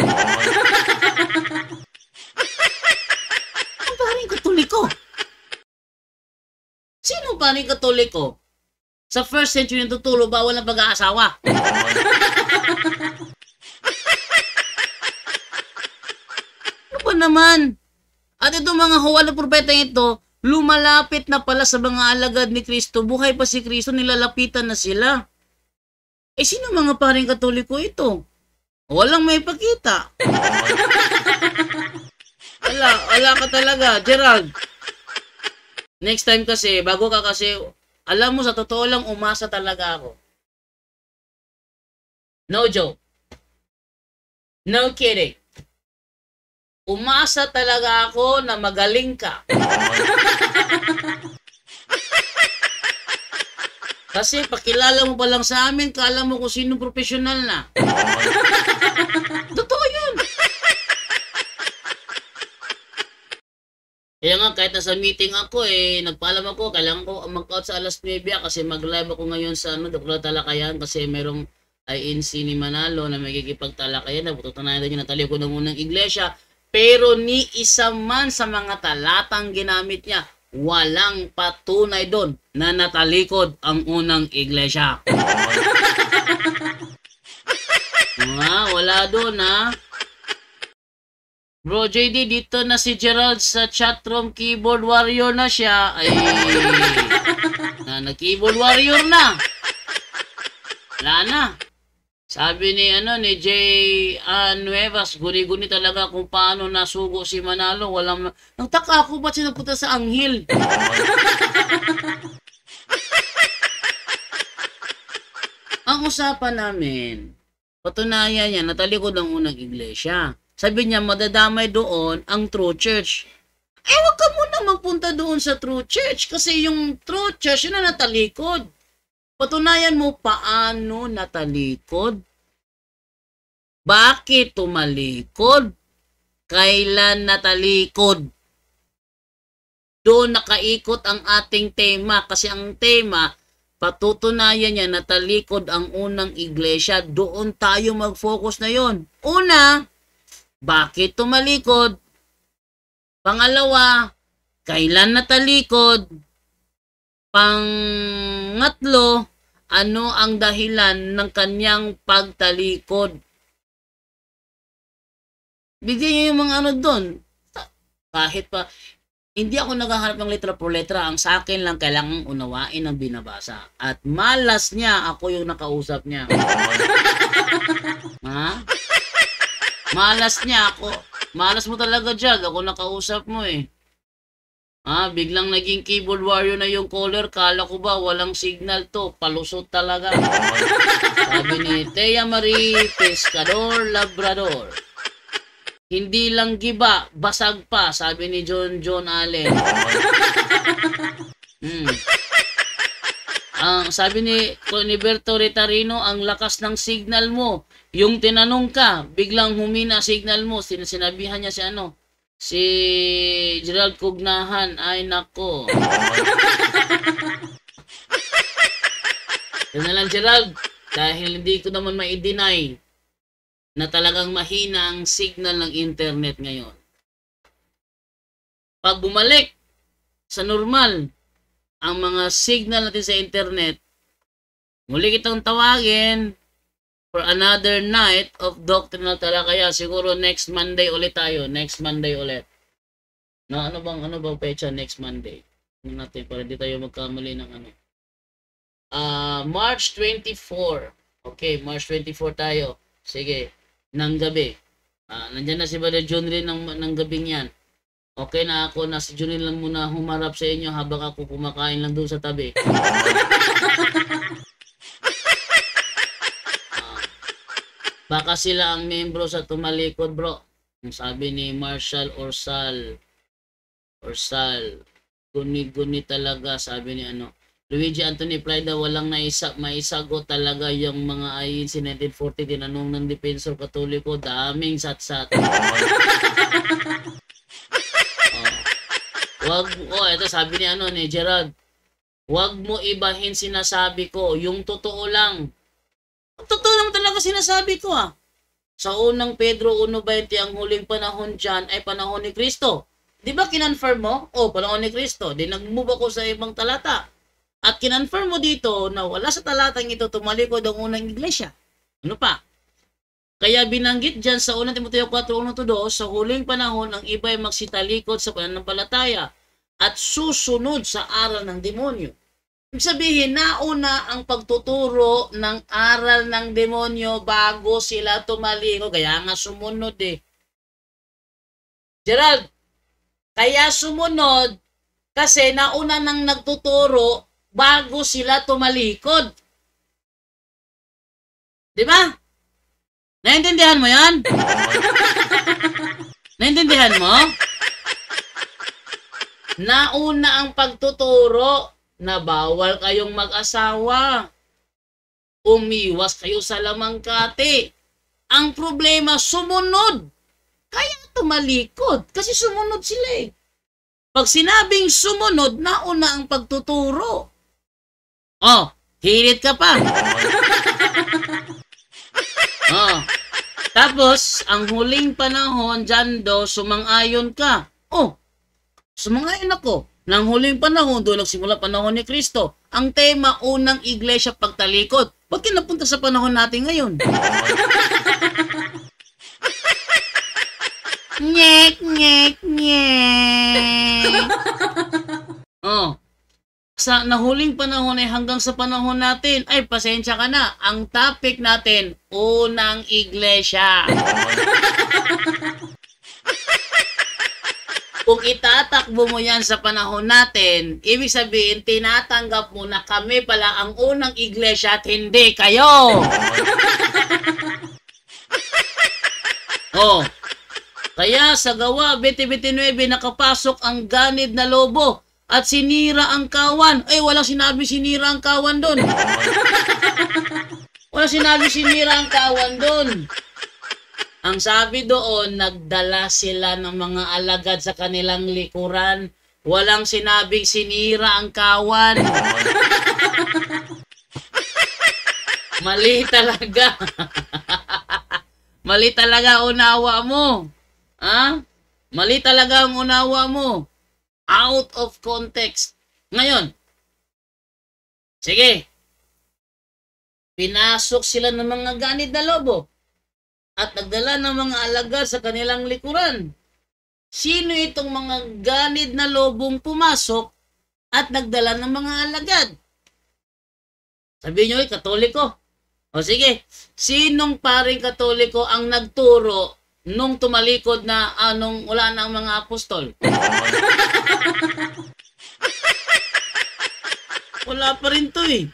S1: Paring Katoliko. Sino paring Katoliko? Sa first century nagtuturo, bawal ang pag-aasawa. Ano ba naman? At itong mga huwal na propeta ito, lumalapit na pala sa mga alagad ni Kristo. Buhay pa si Kristo, nilalapitan na sila. Sino mga paring Katoliko ito? Walang may pakita. Wala ka talaga, Gerald. Next time kasi, bago ka kasi, alam mo, sa totoo lang, umasa talaga ako. No joke. No kidding. Umasa talaga ako na magaling ka. Kasi pakilala mo pa lang sa amin, kala mo kung sino profesional na. Totoo yun. Kaya nga, kahit nasa meeting ako, nagpaalam ako, kailangan ko mag-out sa alas 9 kasi mag-live ako ngayon sa Dr. Talakayan kasi merong INC ni Manalo na magigipagtalakayan na tutunayan din yung nataliw ko ng unang iglesia. Pero ni isa man sa mga talatang ginamit niya, walang patunay doon na natalikod ang unang iglesia. Wala doon ha. Bro JD, dito na si Gerald sa chatroom, keyboard warrior na siya. Nag-keyboard warrior na. Wala na. Sabi ni Jay Nuevas, guni-guni talaga kung paano nasugo si Manalo. Nagtaka ako ba't siya nagpunta sa Anghel? Ang usapan namin, patunayan niya, natalikod ang unang iglesia. Sabi niya, madadamay doon ang true church. Wag ka muna magpunta doon sa true church kasi yung true church, yun na natalikod. Patunayan mo paano natalikod? Bakit tumalikod? Kailan natalikod? Doon nakaikot ang ating tema kasi ang tema, patutunayan niya natalikod ang unang iglesia. Doon tayo mag-focus na yon. Una, bakit tumalikod? Pangalawa, kailan natalikod? Pangatlo, ano ang dahilan ng kanyang pagtalikod? Bigyan niyo yung mga doon. Kahit pa, Hindi ako naghahanap ng letra por letra. Ang sa akin lang, kailangan unawain ang binabasa. At malas niya, ako yung nakausap niya. Ha? Malas niya ako. Malas mo talaga, Jag. Ako nakausap mo eh. Biglang naging keyboard warrior na yung caller. Kala ko ba walang signal to? Palusot talaga. Sabi ni Thea Marie Pescador Labrador. Hindi lang giba, basag pa, sabi ni John Allen. Sabi ni Coniberto Retarino, ang lakas ng signal mo. Yung tinanong ka, biglang humina signal mo. Sinabihan niya si Gerald Cugnahan. Ay nako. Yun na lang, Gerald. Dahil hindi ko naman ma-deny na talagang mahina ang signal ng internet ngayon. Pag bumalik sa normal ang mga signal natin sa internet, muli kitang tawagin for another night of doctrinal talakaya. Siguro next Monday ulit tayo. Next Monday ulit. Ano bang pecha next Monday? Natin para di tayo magkamali ng March 24. Okay, March 24 tayo. Sige, ng gabi. Nandyan na si Brother John rin ng gabing yan. Okay na ako, na si John lang muna humarap sa inyo habang ako kumakain lang doon sa tabi. Baka sila ang membro sa tumalikod, bro. Sabi ni Marshall Orsal. Guni-guni talaga, sabi ni Luigi Anthony Prida, walang maisagot talaga yung mga INC 1940 tinanong ng Defensor Katoliko, daming satsat. Ito sabi ni Gerard, wag mo ibahin sinasabi ko, yung totoo lang. Totoo lang talaga sinasabi ko Sa unang Pedro 1:20, ang huling panahon dyan ay panahon ni Kristo. Di ba kinonfirm mo? Panahon ni Kristo. Di nag-move ako sa ibang talata. At kinonfirm mo dito na wala sa talatang ito tumalikod ang unang iglesia. Ano pa? Kaya binanggit dyan sa 1 Timoteo 4:1-2, sa huling panahon ang iba ay magsitalikod sa pananampalataya at susunod sa aral ng demonyo. Ibig sabihin, nauna ang pagtuturo ng aral ng demonyo bago sila tumalikod. Kaya nga sumunod Gerald, kaya sumunod kasi nauna nang nagtuturo bago sila tumalikod. Di ba? Naintindihan mo yan? Naintindihan mo? Nauna ang pagtuturo na bawal kayong mag-asawa. Umiwas kayo sa lamangkati. Ang problema, sumunod. Kaya tumalikod. Kasi sumunod sila Pag sinabing sumunod, nauna ang pagtuturo. Hirit ka pa. Tapos, ang huling panahon, dyan sumang-ayon ka. Sumang-ayon ako. Nang huling panahon, doon nagsimula panahon ni Kristo. Ang tema, unang iglesia pagtalikod. Ba't napunta sa panahon natin ngayon? Nyek, nyek, nyek. Sa nahuling panahon ay hanggang sa panahon natin, ay pasensya ka na. Ang topic natin, unang iglesia. Kung itatakbo mo yan sa panahon natin, ibig sabihin, tinatanggap mo na kami pala ang unang iglesia at hindi kayo. Kaya sa Gawa 20:29, nakapasok ang ganid na lobo at sinira ang kawan. Walang sinabi sinira ang kawan doon. Walang sinabi sinira ang kawan doon. Ang sabi doon, nagdala sila ng mga alagad sa kanilang likuran. Walang sinabing sinira ang kawan. Mali talaga. Mali talaga unawa mo. Mali talaga ang unawa mo. Out of context. Ngayon, sige. Pinasok sila ng mga ganid na lobo at nagdala ng mga alagad sa kanilang likuran. Sino itong mga ganid na lobong pumasok at nagdala ng mga alagad? Sabihin nyo, Katoliko. O sige, sinong paring Katoliko ang nagturo nung tumalikod na anong wala na ang mga apostol? Wala pa rin to eh.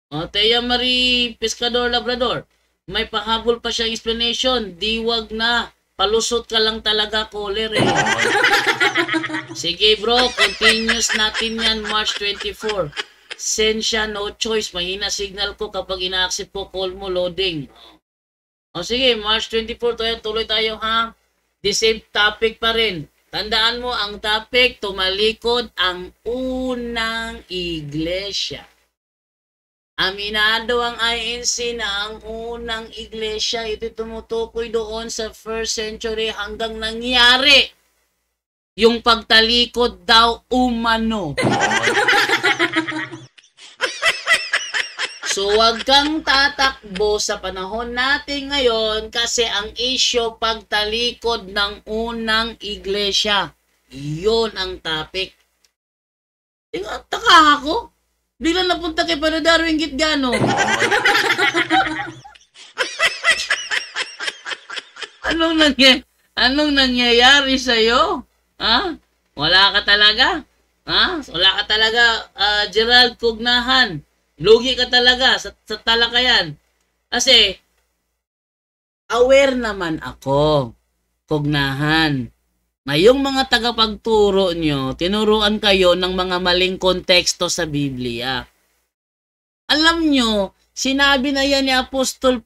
S1: O, Tia Marie Pescador Labrador, may pahabol pa siyang explanation. Diwag na. Palusot ka lang talaga, caller eh. Sige bro, continuous natin yan March 24. Sensya, no choice. Mahina signal ko kapag ina-accept ko call mo, loading. O sige, March 24, tuloy tayo ha. The same topic pa rin. Tandaan mo ang topic, tumalikod ang unang iglesia. Aminado ang INC na ang unang iglesia, ito tumutukoy doon sa 1st century hanggang nangyari yung pagtalikod daw umano. So wag kang tatakbo sa panahon natin ngayon kasi ang issue pagtalikod ng unang iglesia. Iyon ang topic. Taka ako. Biglang napunta kay Padre Darwin Gitgano. Anong nangyayari sa'yo? Ha? Wala ka talaga? Ha? Wala ka talaga, Gerald Cugnahan. Lugi ka talaga sa talakayan. Kasi, aware naman ako, Cugnahan. Ngayong mga tagapagturo nyo, tinuruan kayo ng mga maling konteksto sa Biblia. Alam nyo, sinabi na yan ni Apostol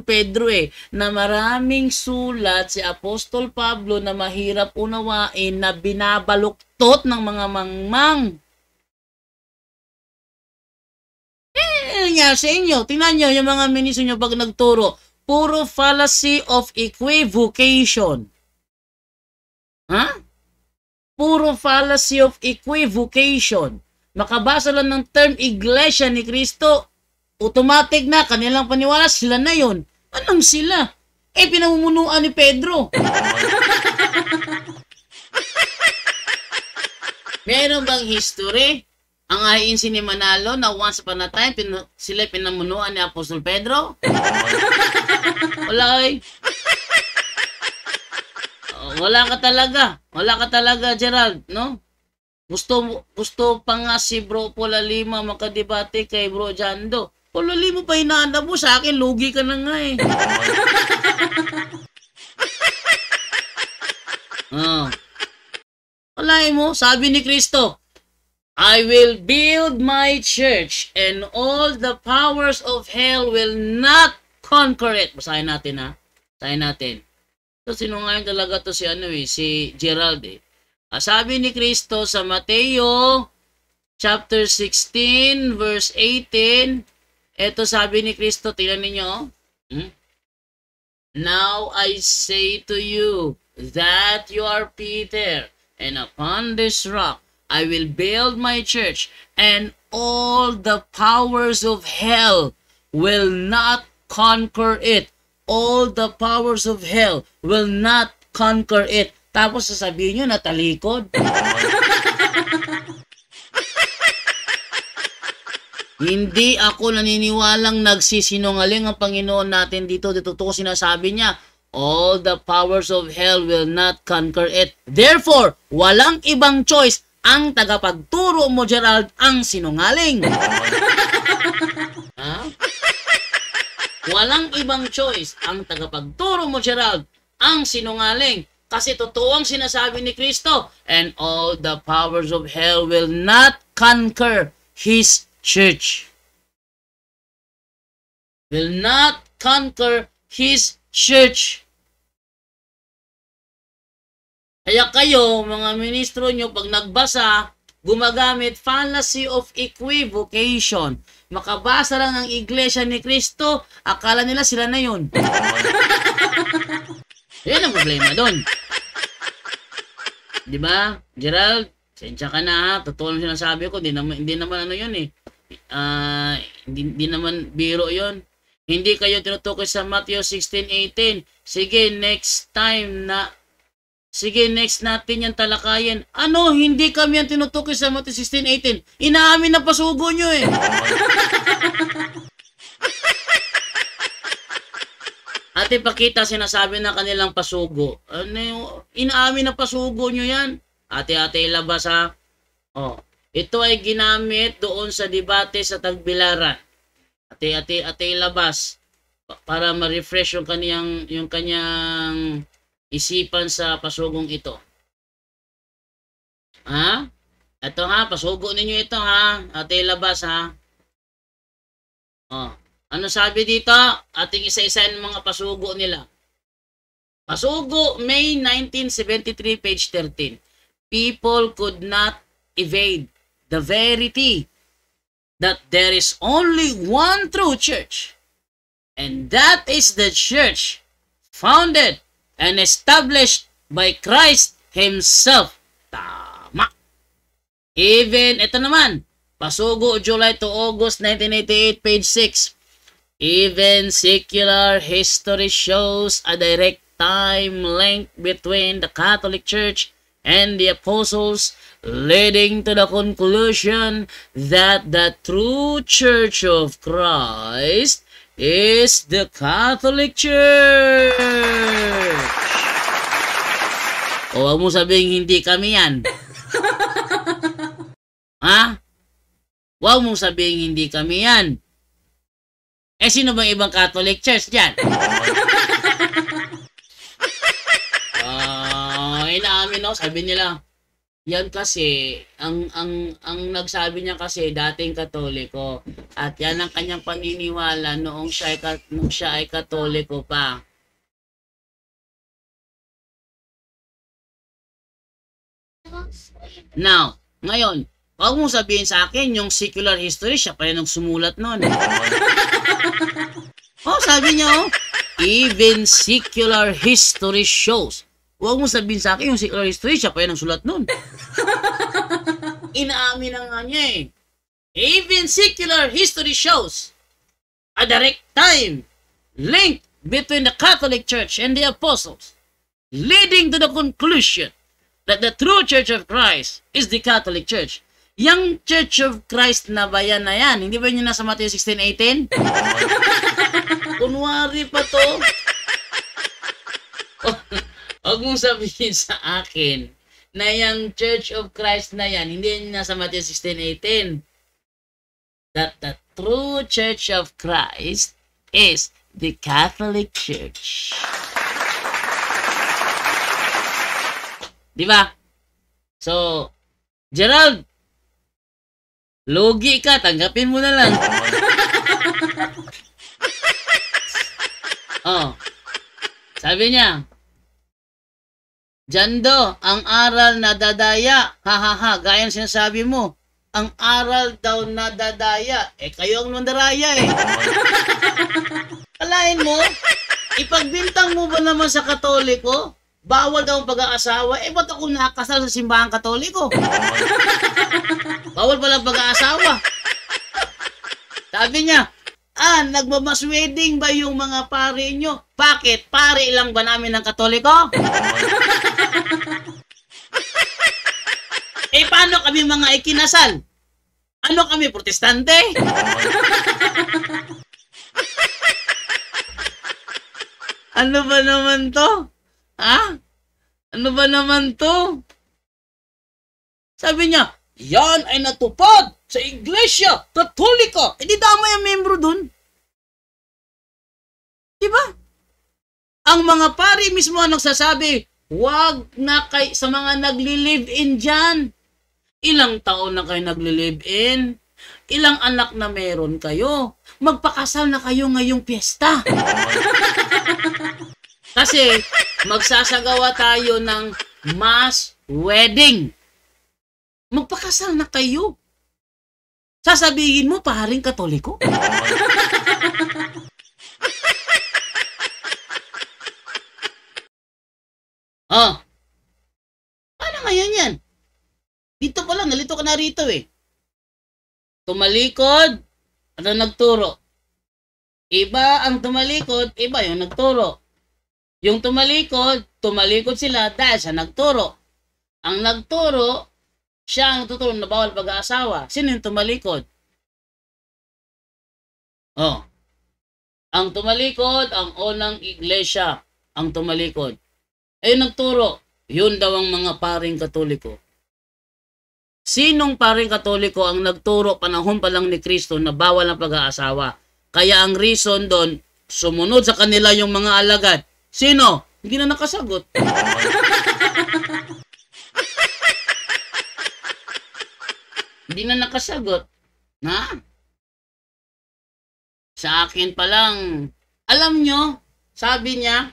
S1: Pedro na maraming sulat si Apostol Pablo na mahirap unawain na binabaluktot ng mga mangmang. Nga sa inyo, tingnan nyo yung mga ministro nyo pag nagturo, puro fallacy of equivocation. Ha? Puro fallacy of equivocation. Makabasa lang ng term iglesia ni Kristo, automatic na, kanilang paniwala, sila na yon. Anong sila? Pinamumunuan ni Pedro. Meron bang history? Ang INC ni Manalo na once upon a time, sila pinamunuan ni Apostol Pedro? Wala eh. Wala ka talaga, Gerald, no? Gusto pa nga si Bro Paula Lima makadebate kay Bro Jando. Paula Lima pa hinahanap mo sa akin, lugi ka na nga eh. Wala mo, sabi ni Kristo, I will build my church and all the powers of hell will not conquer it. Basahin natin ha. Basahin natin. So, sinungaling talaga to si Gerald eh. Sabi ni Kristo sa Mateo chapter 16 verse 18, eto sabi ni Kristo, tingnan ninyo. Now I say to you that you are Peter, and upon this rock I will build my church, and all the powers of hell will not conquer it. All the powers of hell will not conquer it. Tapos sasabihin nyo, natalikod. Hindi ako naniniwalang nagsisinungaling ang Panginoon natin dito. Dito ko sinasabi niya, all the powers of hell will not conquer it. Therefore, walang ibang choice. Ang tagapagturo mo, Gerald, ang sinungaling. Ha? Walang ibang choice. Ang tagapagturo mo, Gerald, ang sinungaling. Kasi totoo ang sinasabi ni Kristo. And all the powers of hell will not conquer His church. Will not conquer His church. Kaya kayo, mga ministro nyo, pag nagbasa, gumagamit fallacy of equivocation. Makabasa lang ng iglesia ni Kristo, akala nila sila na yun. Yan ang problema doon. Diba, Gerald? Sensya ka na ha. Totoo lang sinasabi ko. Hindi naman ano yun eh. Hindi naman biro yun. Hindi kayo tinutukoy sa Matthew 16:18. Sige, next time na Sige, next natin yung talakayan. Ano, hindi kami ang tinutukoy sa Matthew 16:18. Inaamin na pasugo nyo eh. At ipakita sinasabi ng kanilang pasugo. Ano yung, inaamin na pasugo nyo yan. Ate-ate ilabas ha. Oh, ito ay ginamit doon sa debate sa Tagbilaran. Ate ilabas para ma-refresh yung kanyang isipan sa pasugong ito. Ha? Ito ha, pasugo ninyo ito ha. Ate ilabas ha. Oh, ano sabi dito? Ating isa-isahin mga pasugo nila. Pasugo, May 1973, page 13. People could not evade the verity that there is only one true church, and that is the church founded and established by Christ Himself. Tama. Even, ito naman, pasugo, July to August 1988, page 6. Even secular history shows a direct time link between the Catholic Church and the apostles, leading to the conclusion that the true Church of Christ is the Catholic Church. O wag mo sabihin hindi kami yan. Ha? Wag mo sabihin hindi kami yan. Eh sino bang ibang Catholic Church dyan? Inaamin ako, sabi nila, yan kasi, ang nagsabi niya kasi dating Katoliko, at yan ang kanyang paniniwala noong siya ay Katoliko pa. Now, ngayon, huwag mong sabihin sa akin yung secular history, siya pa rin ang sumulat noon. Oh, sabi niya, oh, even secular history shows. Huwag mo sabihin sa akin yung secular history, siya pa yan ang sulat nun. Inaamin na nga niya eh. Even secular history shows a direct time link between the Catholic Church and the apostles, leading to the conclusion that the true Church of Christ is the Catholic Church. Yung Church of Christ na ba yan na yan? Hindi ba yun nasa Matthew 16:18? Kunwari pa to. Huwag mong sabihin sa akin na yung Church of Christ na yan, hindi yan nasa Matthew 16:18. That the true Church of Christ is the Catholic Church. Diba? So, Gerald, logi ka, tanggapin mo na lang. Oh, sabi niya, Jando, ang aral na dadaya, ha, gaya ng sinasabi mo, ang aral daw na dadaya, eh kayo ang mandaraya eh. Kalain mo, ipagbintang mo ba naman sa Katoliko, bawal daw ang pag-aasawa, eh ba't ako nakasal sa simbahan Katoliko? Bawal pala pag-aasawa. Sabi niya, nagmamas wedding ba yung mga pare nyo? Bakit? Pare lang ba namin ng Katoliko? Eh, paano kami mga ikinasal? Ano kami, protestante? Ano ba naman to? Ha? Ano ba naman to? Sabi niya, yan ay natupad sa Iglesia Katolika. Eh, di damay ang membro dun. Diba? Ang mga pari mismo ang nagsasabi, wag na kay sa mga nagli-live-in dyan. Ilang taon na kayo nagli-live-in? Ilang anak na meron kayo? Magpakasal na kayo ngayong piyesta. Kasi magsasagawa tayo ng mass wedding. Magpakasal na kayo. Sasabihin mo, paring Katoliko? Oh. Paano ngayon yan? Dito pa lang, nalito ka na rito eh. Tumalikod, ano nagturo? Iba ang tumalikod, iba yung nagturo. Yung tumalikod sila dahil sa nagturo. Ang nagturo, siya ang tuturo na bawal pag-aasawa. Sino yung tumalikod? Oh. Ang tumalikod, ang unang iglesia, ang tumalikod. Ay nagturo, yun daw ang mga paring Katoliko. Sinong paring Katoliko ang nagturo panahon pa lang ni Kristo na bawal ang pag-aasawa? Kaya ang reason doon, sumunod sa kanila yung mga alagad. Sino? Hindi na nakasagot. Hindi na nakasagot. Ha? Sa akin pa lang. Alam nyo, sabi niya,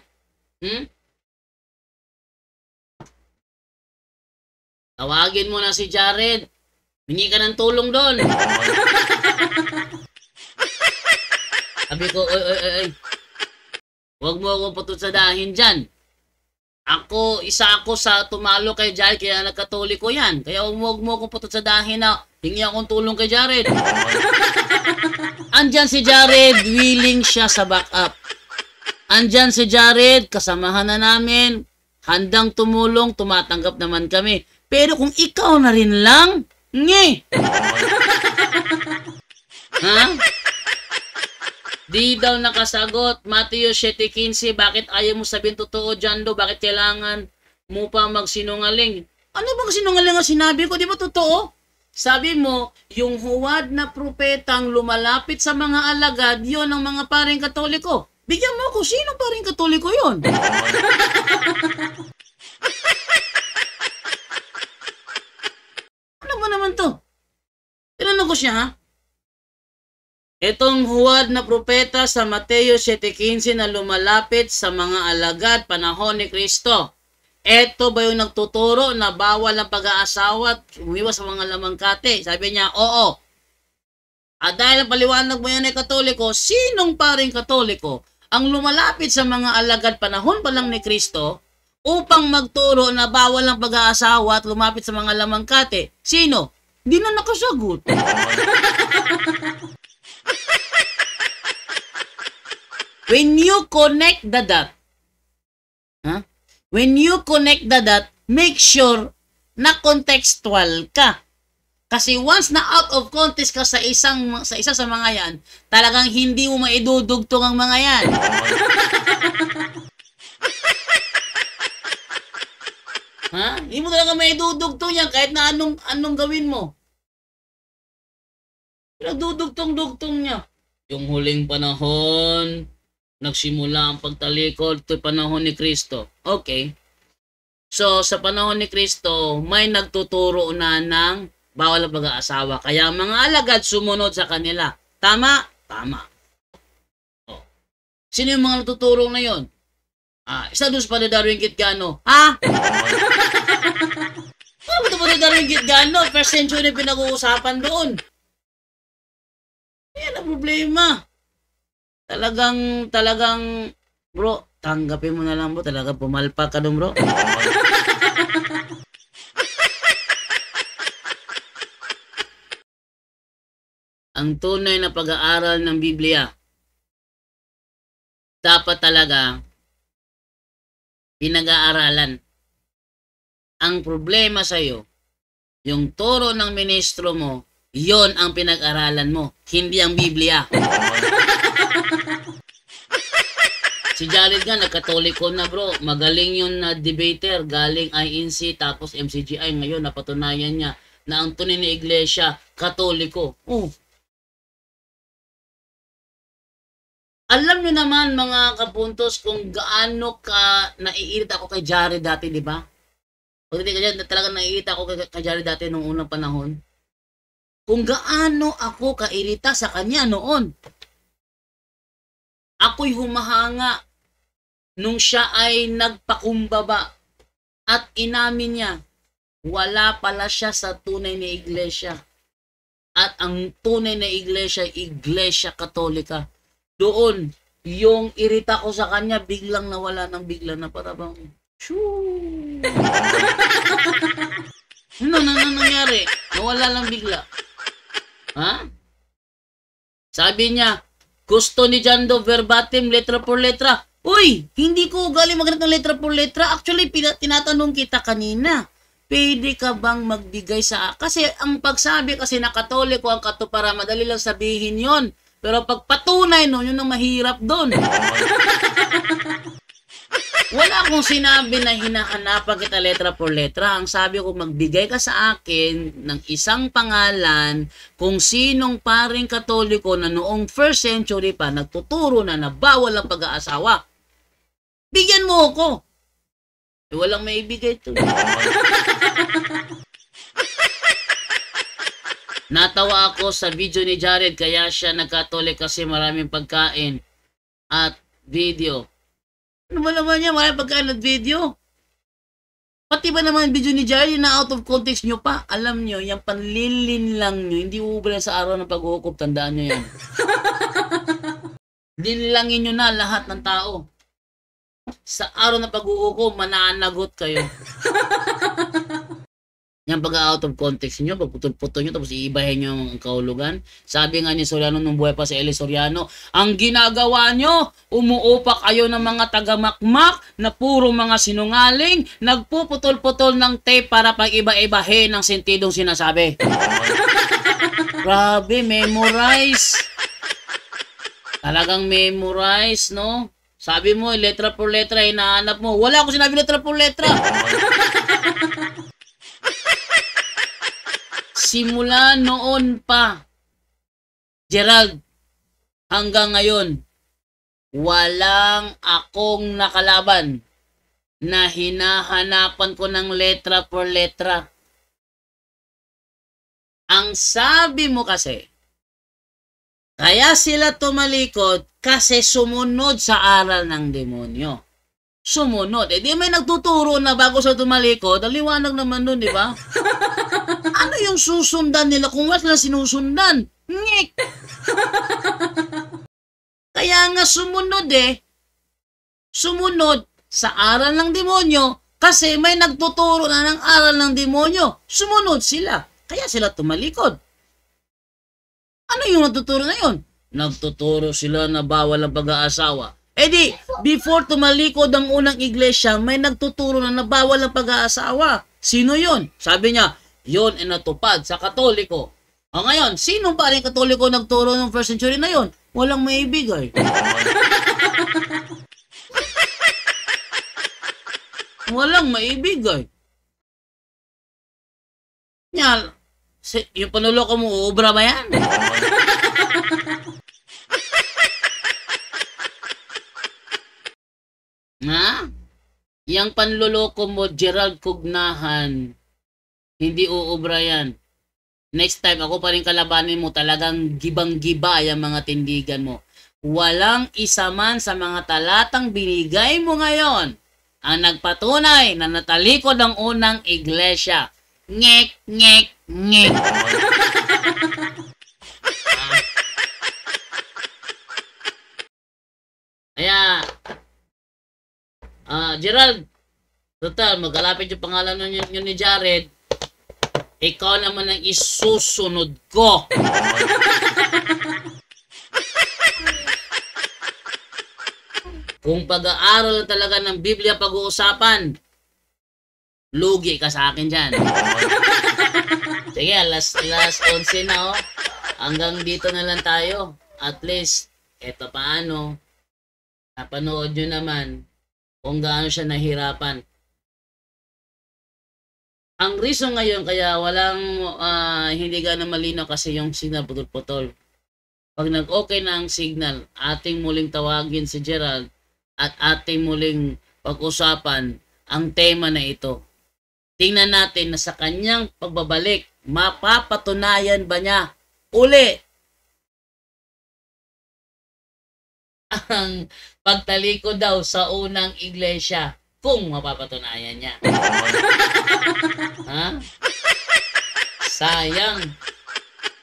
S1: tawagin mo na si Jared. Hingi ka ng tulong doon. Sabi ko, oy. Huwag mo akong patutsadahin dyan. Isa ako sa tumalo kay Jared, kaya nagkatoliko yan. Kaya huwag mo akong patutsadahin na hingi akong tulong kay Jared. Andyan si Jared, willing siya sa backup. Andyan si Jared, kasamahan na namin. Handang tumulong, tumatanggap naman kami. Pero kung ikaw na rin lang, ha? Di daw nakasagot. Matthew 7:15, bakit ayaw mo sabihin totoo, Jando? Bakit kailangan mo pa magsinungaling? Ano bang sinungaling ang sinabi ko? Di ba totoo? Sabi mo, yung huwad na propetang lumalapit sa mga alagad, yon ang mga paring Katoliko. Bigyan mo ako, sino paring Katoliko yon? Ano ba naman to? Tinanong ko siya, ha? Itong huwad na propeta sa Mateo 7:15 na lumalapit sa mga alagad panahon ni Kristo. Ito ba yung nagtuturo na bawal ang pag-aasawa at umiwas sa mga lamangkate? Sabi niya, oo. At dahil ang paliwanag mo yan ay Katoliko, sinong paring Katoliko ang lumalapit sa mga alagad panahon pa lang ni Kristo upang magturo na bawal ang pag-aasawa at lumapit sa mga lamangkate? Sino? Hindi na nakasagot. When you connect the dot, when you connect the dot, make sure na contextual ka. Kasi once na out of context ka sa isa sa mga yan, talagang hindi mo maidudugtong ang mga yan. Ha? Hindi mo talaga maidudugtong yan kahit na anong gawin mo. Nagdudugtong-dugtong niya. Yung huling panahon, nagsimula ang pagtalikod, ito'y panahon ni Kristo. Okay. So, sa panahon ni Kristo, may nagtuturo na ng bawal ang pag-aasawa. Kaya ang mga alagad sumunod sa kanila. Tama? Tama. Oh. Sino yung mga nagtuturo na yon? Isa doon sa Panay Gitgano. Ha? Ano ito Panay Gitgano? First century pinag-uusapan doon. Yan ang problema. Talagang, bro, tanggapin mo na lang bro. Talagang pumalpak ka doon bro. Ang tunay na pag-aaral ng Biblia, dapat talaga pinag-aaralan. Ang problema sa'yo, yung turo ng ministro mo, yon ang pinag-aralan mo, hindi ang Biblia. Si Jared nga, nagkatoliko na bro. Magaling yun na debater. Galing INC tapos MCGI. Ngayon, napatunayan niya na ang tunay na iglesia, katoliko. Alam niyo naman mga kapuntos kung gaano ka naiirit ako kay Jared dati, di ba? Pag hindi ka dyan, talagang naiirit ako kay Jared dati nung unang panahon. Kung gaano ako kairita sa kanya noon. Ako'y humahanga nung siya ay nagpakumbaba at inamin niya, wala pala siya sa tunay na iglesia. At ang tunay na iglesia, Iglesia Katolika. Doon, yung irita ko sa kanya, biglang nawala ng bigla na para bang, shoo! Ano nangyari? Nawala lang bigla. Ha? Sabi niya, gusto ni Jando verbatim, letra por letra. Uy, hindi ko galing maghanap ng letra por letra. Actually, tinatanong kita kanina. Pwede ka bang magbigay sa... Kasi ang pagsabi kasi na Katoliko ang katupara, madali lang sabihin yon. Pero pag patunay nun, yun ang mahirap doon. Wala akong sinabi na hinahanapan kita letra por letra. Ang sabi ko, magbigay ka sa akin ng isang pangalan kung sinong paring Katoliko na noong 1st century pa nagtuturo na bawal ang pag-aasawa. Bigyan mo ako. Walang maibigay ito. Natawa ako sa video ni Jared kaya siya nagkatolik kasi maraming pagkain at video. Ano ba naman niya? Maraming pagkain at video. Pati ba naman video ni Jared na out of context nyo pa? Alam nyo, yung panlilin lang nyo, hindi uubra sa araw ng pag-uukup. Tandaan nyo yan. Dinilangin nyo na lahat ng tao. Sa araw ng pag-uukup, mananagot kayo. Yan pag-out of context nyo, pagputol-putol nyo, tapos iibahin nyo ang kahulugan. Sabi nga ni Soriano nung buhay pa si Eli Soriano, ang ginagawa nyo, umuupak kayo ng mga tagamakmak na puro mga sinungaling, nagpuputol-putol ng tape para pag-iba-ibahin ang sentidong sinasabi. Grabe, memorize. Talagang memorize, no? Sabi mo, letra por letra, hinahanap mo. Wala akong sinabi letra por letra. Simula noon pa, Gerald, hanggang ngayon, walang akong nakalaban na hinahanapan ko ng letra por letra. Ang sabi mo kasi, kaya sila tumalikod kasi sumunod sa aral ng demonyo. Sumunod. Eh di may nagtuturo na bago sa tumalikod, liwanag naman nun, di ba? Ano yung susundan nila kung wala silang sinusundan? Ngik! Kaya nga sumunod Sumunod sa aral ng demonyo kasi may nagtuturo na ng aral ng demonyo. Sumunod sila. Kaya sila tumalikod. Ano yung nagtuturo na yun? Nagtuturo sila na bawal ang pag-aasawa. Eh di, before tumalikod ang unang iglesia, may nagtuturo na bawal ang pag-aasawa. Sino yun? Sabi niya, yun ay natupad sa Katoliko. O ngayon, sino pa rin Katoliko nagturo ng 1st century na yun? Walang maibigay. Walang maibigay. Yan, yung panuloko mo, uubra ba yan? Ha? Yang panluloko mo, Gerald Cugnahan, hindi uubra yan. Next time, ako pa rin kalabanin mo, talagang gibang-giba yung mga tindigan mo. Walang isa man sa mga talatang binigay mo ngayon ang nagpatunay na natalikod ang unang iglesia. Ngek, ngek, ngek. Kaya, Gerald, total, magkalapit yung pangalan nyo ni Jared, ikaw naman ang isusunod ko. Kung pag-aaral talaga ng Biblia pag-uusapan, lugi ka sa akin dyan. Sige, last 11 na oh. Hanggang dito na lang tayo. At least, eto paano, napanood nyo naman kung gaano siya nahirapan. Ang reason ngayon kaya walang hindi gana malinaw kasi yung signal putol-putol. Pag nag-okay na ang signal, ating muling tawagin si Gerald at ating muling pag-usapan ang tema na ito. Tingnan natin na sa kanyang pagbabalik, mapapatunayan ba niya uli ang pagtalikod daw sa unang iglesia kung mapapatunayan niya. Ha? Sayang.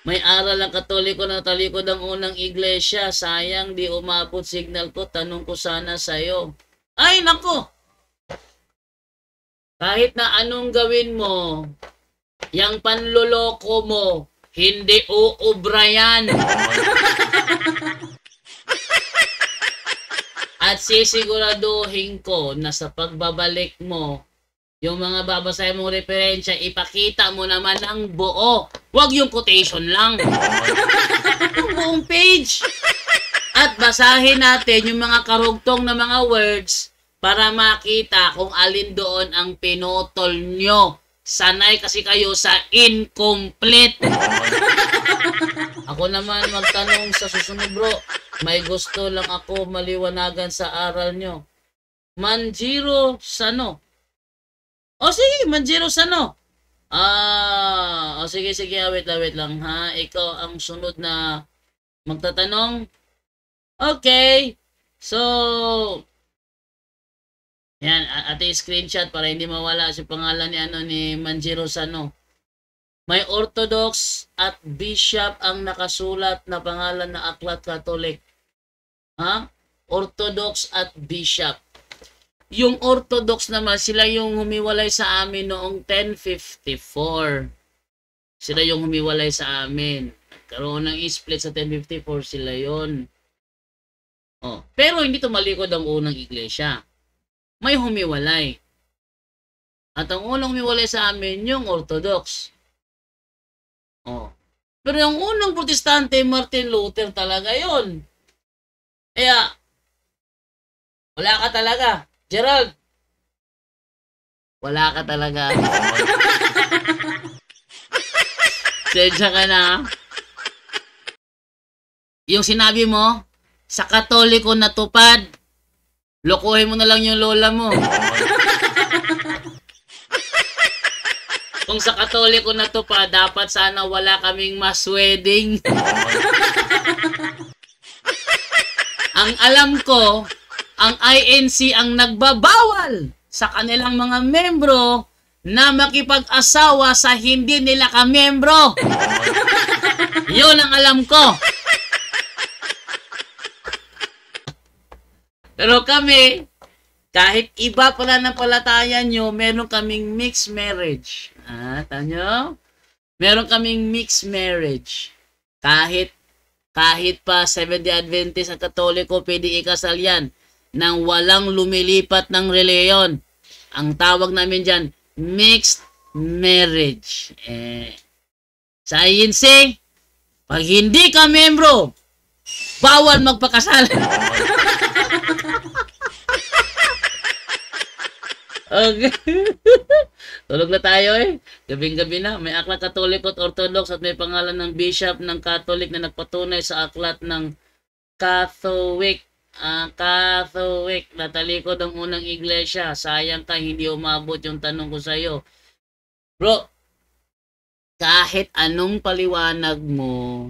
S1: May aral ang Katoliko na talikod ang unang iglesia. Sayang di umabot signal ko. Tanong ko sana sa'yo. Ay, nako! Kahit na anong gawin mo, yang panloloko mo, hindi uubra yan. At sisiguraduhin ko na sa pagbabalik mo, yung mga babasahin mong referensya, ipakita mo naman ang buo. Huwag yung quotation lang. Yung buong page. At basahin natin yung mga karugtong na mga words para makita kung alin doon ang pinutol nyo. Sanay kasi kayo sa incomplete. Ako naman magtanong sa susunod, bro. May gusto lang ako maliwanagan sa aral nyo. Manjiro Sano. O sige, Manjiro Sano. O sige, wait lang ha. Ikaw ang sunod na magtatanong. Okay. So, yan, ate screenshot para hindi mawala si pangalan ni Manjiro Sano. May Orthodox at Bishop ang nakasulat na pangalan na Aklat Katolik. Ha? Orthodox at Bishop. Yung Orthodox naman, sila yung humiwalay sa amin noong 1054. Sila yung humiwalay sa amin. Karoon ng split sa 1054, sila yon. Oh, pero hindi tumalikod ang unang iglesia. May humiwalay. At ang unang humiwalay sa amin, yung Orthodox. Oh. Pero yung unang protestante, Martin Luther talaga yon. Kaya, wala ka talaga. Gerald, wala ka talaga. Sensya ka na. Yung sinabi mo, sa Katoliko natupad, lokohin mo na lang yung lola mo. Kung sa Katoliko natupad, dapat sana wala kaming mass wedding. Ang alam ko, ang INC ang nagbabawal sa kanilang mga membro na makipag-asawa sa hindi nila ka-membro. Yun ang alam ko. Pero kami, kahit iba pala ng palatayan nyo, meron kaming mixed marriage. Tanyo? Meron kaming mixed marriage. Kahit pa Seventh-day Adventist at Katoliko, pwede ikasal yan nang walang lumilipat ng reliyon. Ang tawag namin dyan, mixed marriage. Sa INC, pag hindi ka membro, bawal magpakasal. Okay. Tulog na tayo Gabing-gabi na. May aklat Katoliko at Orthodox at may pangalan ng bishop ng Catholic na nagpatunay sa aklat ng Catholic. Catholic. Natalikod ang unang iglesia. Sayang ka, hindi umabot yung tanong ko sa'yo. Bro, kahit anong paliwanag mo,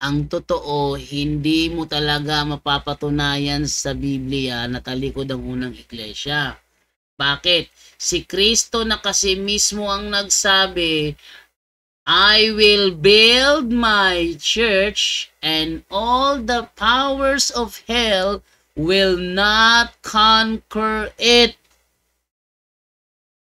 S1: ang totoo, hindi mo talaga mapapatunayan sa Biblia na talikod ang unang iglesia. Bakit? Si Kristo na kasi mismo ang nagsabi, I will build my church and all the powers of hell will not conquer it.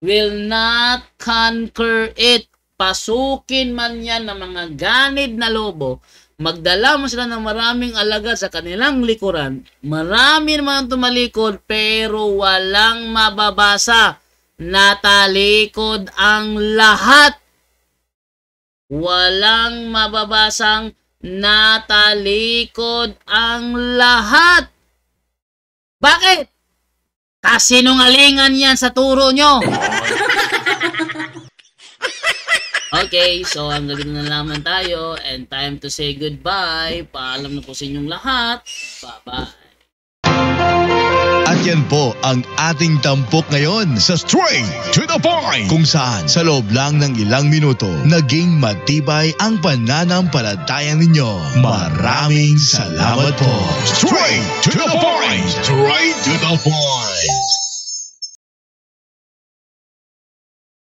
S1: Will not conquer it. Pasukin man yan ng mga ganid na lobo, magdala mo sila ng maraming alagad sa kanilang likuran, marami naman tumalikod, pero walang mababasa. Natalikod ang lahat. Walang mababasang natalikod ang lahat. Bakit? Kasinungalingan yan sa turo nyo. Okay, so hanggang dito na naman tayo and time to say goodbye. Paalam na po sa inyong lahat. Bye-bye.
S5: At yan po ang ating tampok ngayon sa Straight to the Point, kung saan sa loob lang ng ilang minuto naging matibay ang pananampalataya ninyo. Maraming salamat po. Straight to the Point! Straight to the Point!